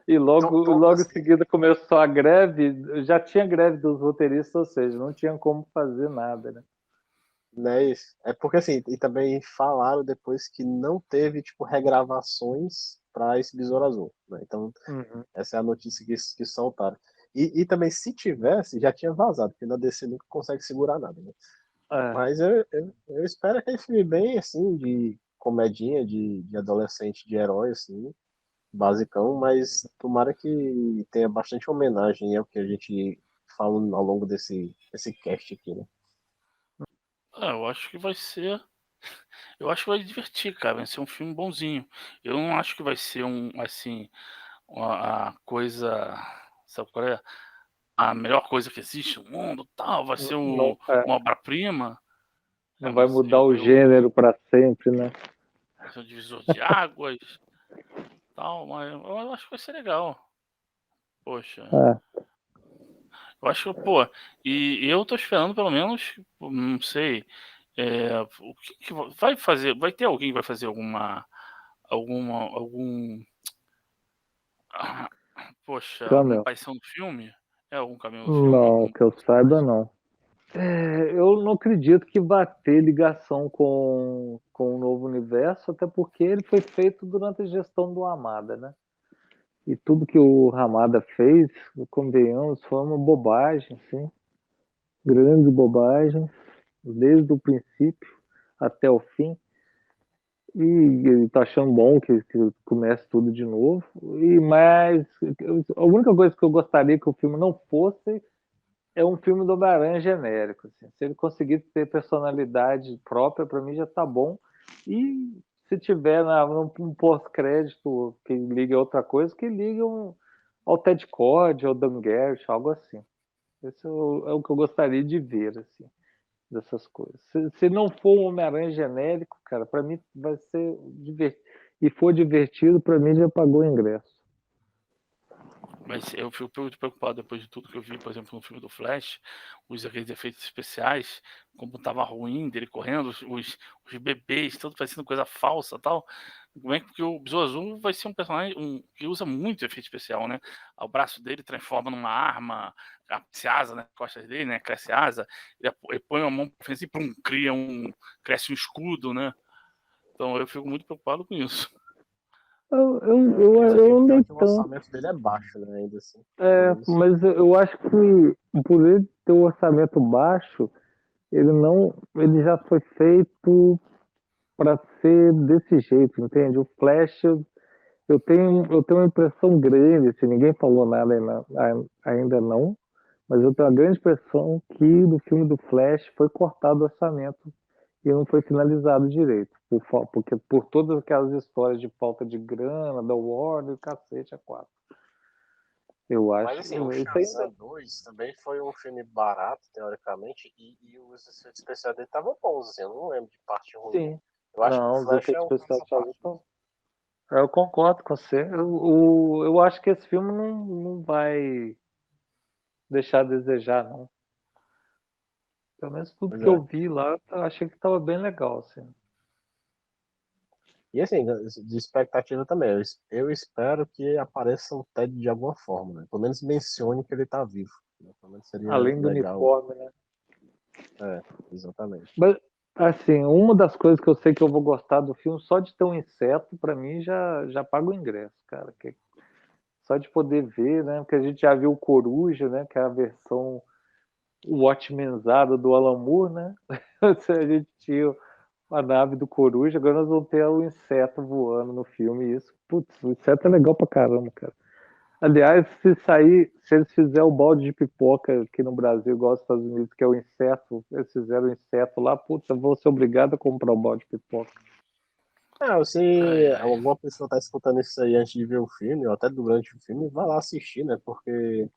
E logo em todas. seguida começou a greve, já tinha greve dos roteiristas, ou seja, não tinha como fazer nada, né? Né, é porque assim, e também falaram depois que não teve, tipo, regravações para esse Besouro Azul, né? Então, essa é a notícia que soltaram. E também, se tivesse, já tinha vazado, porque na DC nunca consegue segurar nada, né? Mas eu espero aquele filme bem, assim, de comedinha, de adolescente, de herói, assim, basicão, mas tomara que tenha bastante homenagem ao que a gente fala ao longo desse cast aqui, né? Eu acho que vai ser. Eu acho que vai divertir, cara. Vai ser um filme bonzinho. Eu não acho que vai ser assim, a coisa. Sabe qual é? A melhor coisa que existe no mundo, tal. Vai ser Não, uma obra-prima. não vai Mas mudar o gênero para sempre, né? vai ser um divisor de águas, tal. Mas eu acho que vai ser legal. Poxa. Eu acho que, pô, e eu tô esperando pelo menos, não sei, o que vai fazer, vai ter alguém que vai fazer ah, poxa, alguma Camel. aparição no filme? Algum caminho no filme? Não, que eu saiba, não. Eu não acredito que vá ter ligação com o novo universo, até porque ele foi feito durante a gestão do Hamada, né? E tudo que o Hamada fez, convenhamos, foi uma bobagem, assim, grande bobagem, desde o princípio até o fim. E ele tá achando bom que comece tudo de novo. Mas a única coisa que eu gostaria que o filme não fosse é um filme do Homem-Aranha genérico. Assim. Se ele conseguir ter personalidade própria, para mim já tá bom. E se tiver um pós-crédito que ligue a outra coisa, que ligue ao Ted Cord, ao Dan Garrett, algo assim. Esse é o que eu gostaria de ver, assim, dessas coisas. Se não for um Homem-Aranha genérico, cara, para mim vai ser divertido. E for divertido, para mim já pagou o ingresso. Mas eu fico muito preocupado depois de tudo que eu vi, por exemplo, no filme do Flash, aqueles efeitos especiais, como tava ruim dele correndo, os bebês, tudo parecendo coisa falsa e tal. Como é que o Besouro Azul vai ser um personagem que usa muito efeito especial, né? O braço dele transforma numa arma, se asa nas costas dele, né? Cresce asa, ele põe a mão pra frente e pum, cresce um escudo, né? Então eu fico muito preocupado com isso. Eu Pior nem que o tanto. orçamento dele é baixo, né? Ainda assim. Mas eu acho que por ele ter um orçamento baixo, ele já foi feito para ser desse jeito, entende? O Flash, eu tenho uma impressão grande, se ninguém falou nada ainda não, mas eu tenho uma grande impressão que no filme do Flash foi cortado o orçamento e não foi finalizado direito, porque por todas aquelas histórias de falta de grana, da Warner, o cacete a quatro. Eu Mas acho, assim, o isso ainda. Shazam 2 também foi um filme barato, teoricamente, e os efeitos especiais dele estavam bons, assim, eu não lembro de parte ruim, não. Sim. Eu acho que o Não, os Flash é efeitos um caso especiais à fazem. parte mesmo. Eu concordo com você. Eu acho que esse filme não vai deixar a desejar, não. Pelo menos tudo Pois que eu é. vi lá, eu achei que estava bem legal, assim. E assim, de expectativa também, eu espero que apareça o Ted de alguma forma, né? Pelo menos mencione que ele tá vivo, né? Pelo menos seria Além do legal. uniforme, né? É, exatamente. Mas, assim, uma das coisas que eu sei que eu vou gostar do filme, só de ter um inseto, para mim, já paga o ingresso, cara. Só de poder ver, né? Porque a gente já viu o Coruja, né? Que é a versão Watchmenzada do Alan Moore, né? A gente tinha a nave do Coruja, agora nós vamos ter o inseto voando no filme. Isso, putz, o inseto é legal pra caramba, cara. Aliás, se eles fizerem o balde de pipoca aqui no Brasil, igual aos Estados Unidos, que é o inseto, eles fizeram o inseto lá, puta, eu vou ser obrigado a comprar o balde de pipoca. Ai, Se ai. alguma pessoa tá escutando isso aí antes de ver o filme, ou até durante o filme, vai lá assistir, né? Porque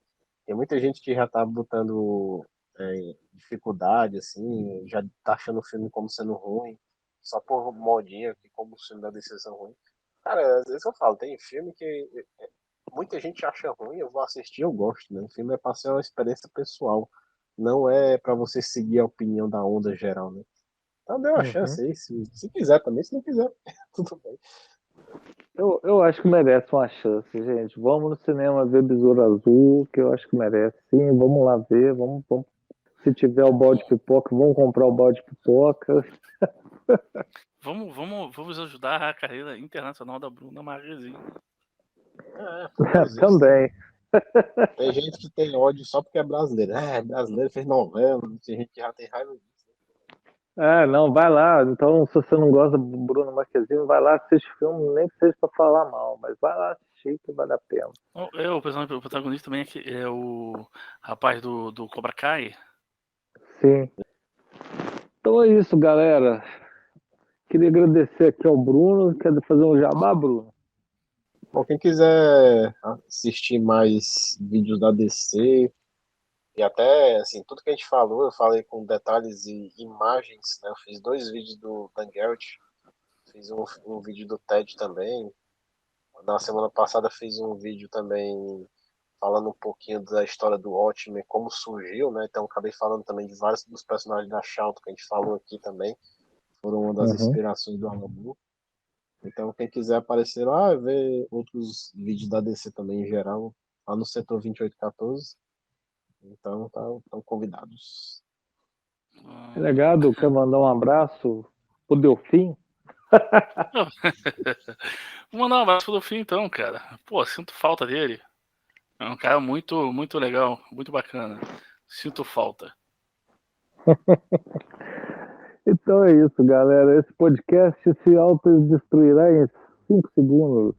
tem muita gente que já tá botando dificuldade, assim, já tá achando o filme como sendo ruim, só por modinha, que como os filmes da DC são ruins. Cara, às vezes eu falo, tem filme que muita gente acha ruim, eu vou assistir, eu gosto, né? O filme é pra ser uma experiência pessoal, não é pra você seguir a opinião da onda geral, né? Então dê uma Uhum. chance aí, se quiser também, se não quiser, tudo bem. Eu acho que merece uma chance, gente. Vamos no cinema ver Besouro Azul, que eu acho que merece. Sim, vamos lá ver. Vamos. Se tiver o balde de pipoca, vamos comprar o balde de pipoca. Vamos ajudar a carreira internacional da Bruna Marquezine. Pelo menos isso, né? Também. Tem gente que tem ódio só porque é brasileiro. É, brasileiro fez novela, tem gente que já tem raiva disso. Não, vai lá. Então, se você não gosta do Bruno Marquezine, vai lá, assiste o filme, nem que seja para falar mal, mas vai lá assistir que vale a pena. O protagonista também é o rapaz do Cobra Kai. Sim. Então é isso, galera. Queria agradecer aqui ao Bruno. Quer fazer um jabá, Bruno? Bom, quem quiser assistir mais vídeos da DC, e até, assim, tudo que a gente falou, eu falei com detalhes e imagens, né? Eu fiz 2 vídeos do Dan Garrett, fiz um vídeo do Ted também. Na semana passada fiz um vídeo também falando um pouquinho da história do Watchmen, como surgiu, né? Então acabei falando também de vários dos personagens da Charlton que a gente falou aqui também. Foram uma das Uhum. inspirações do Alan Moore. Então quem quiser aparecer lá, ver outros vídeos da DC também em geral, lá no setor 2814. Então estão convidados. Delegado, quer mandar um abraço pro Delfim? Vou mandar um abraço pro fim então, cara. Pô, sinto falta dele. É um cara muito, muito legal, muito bacana. Sinto falta. Então é isso, galera. Esse podcast se autodestruirá em 5 segundos.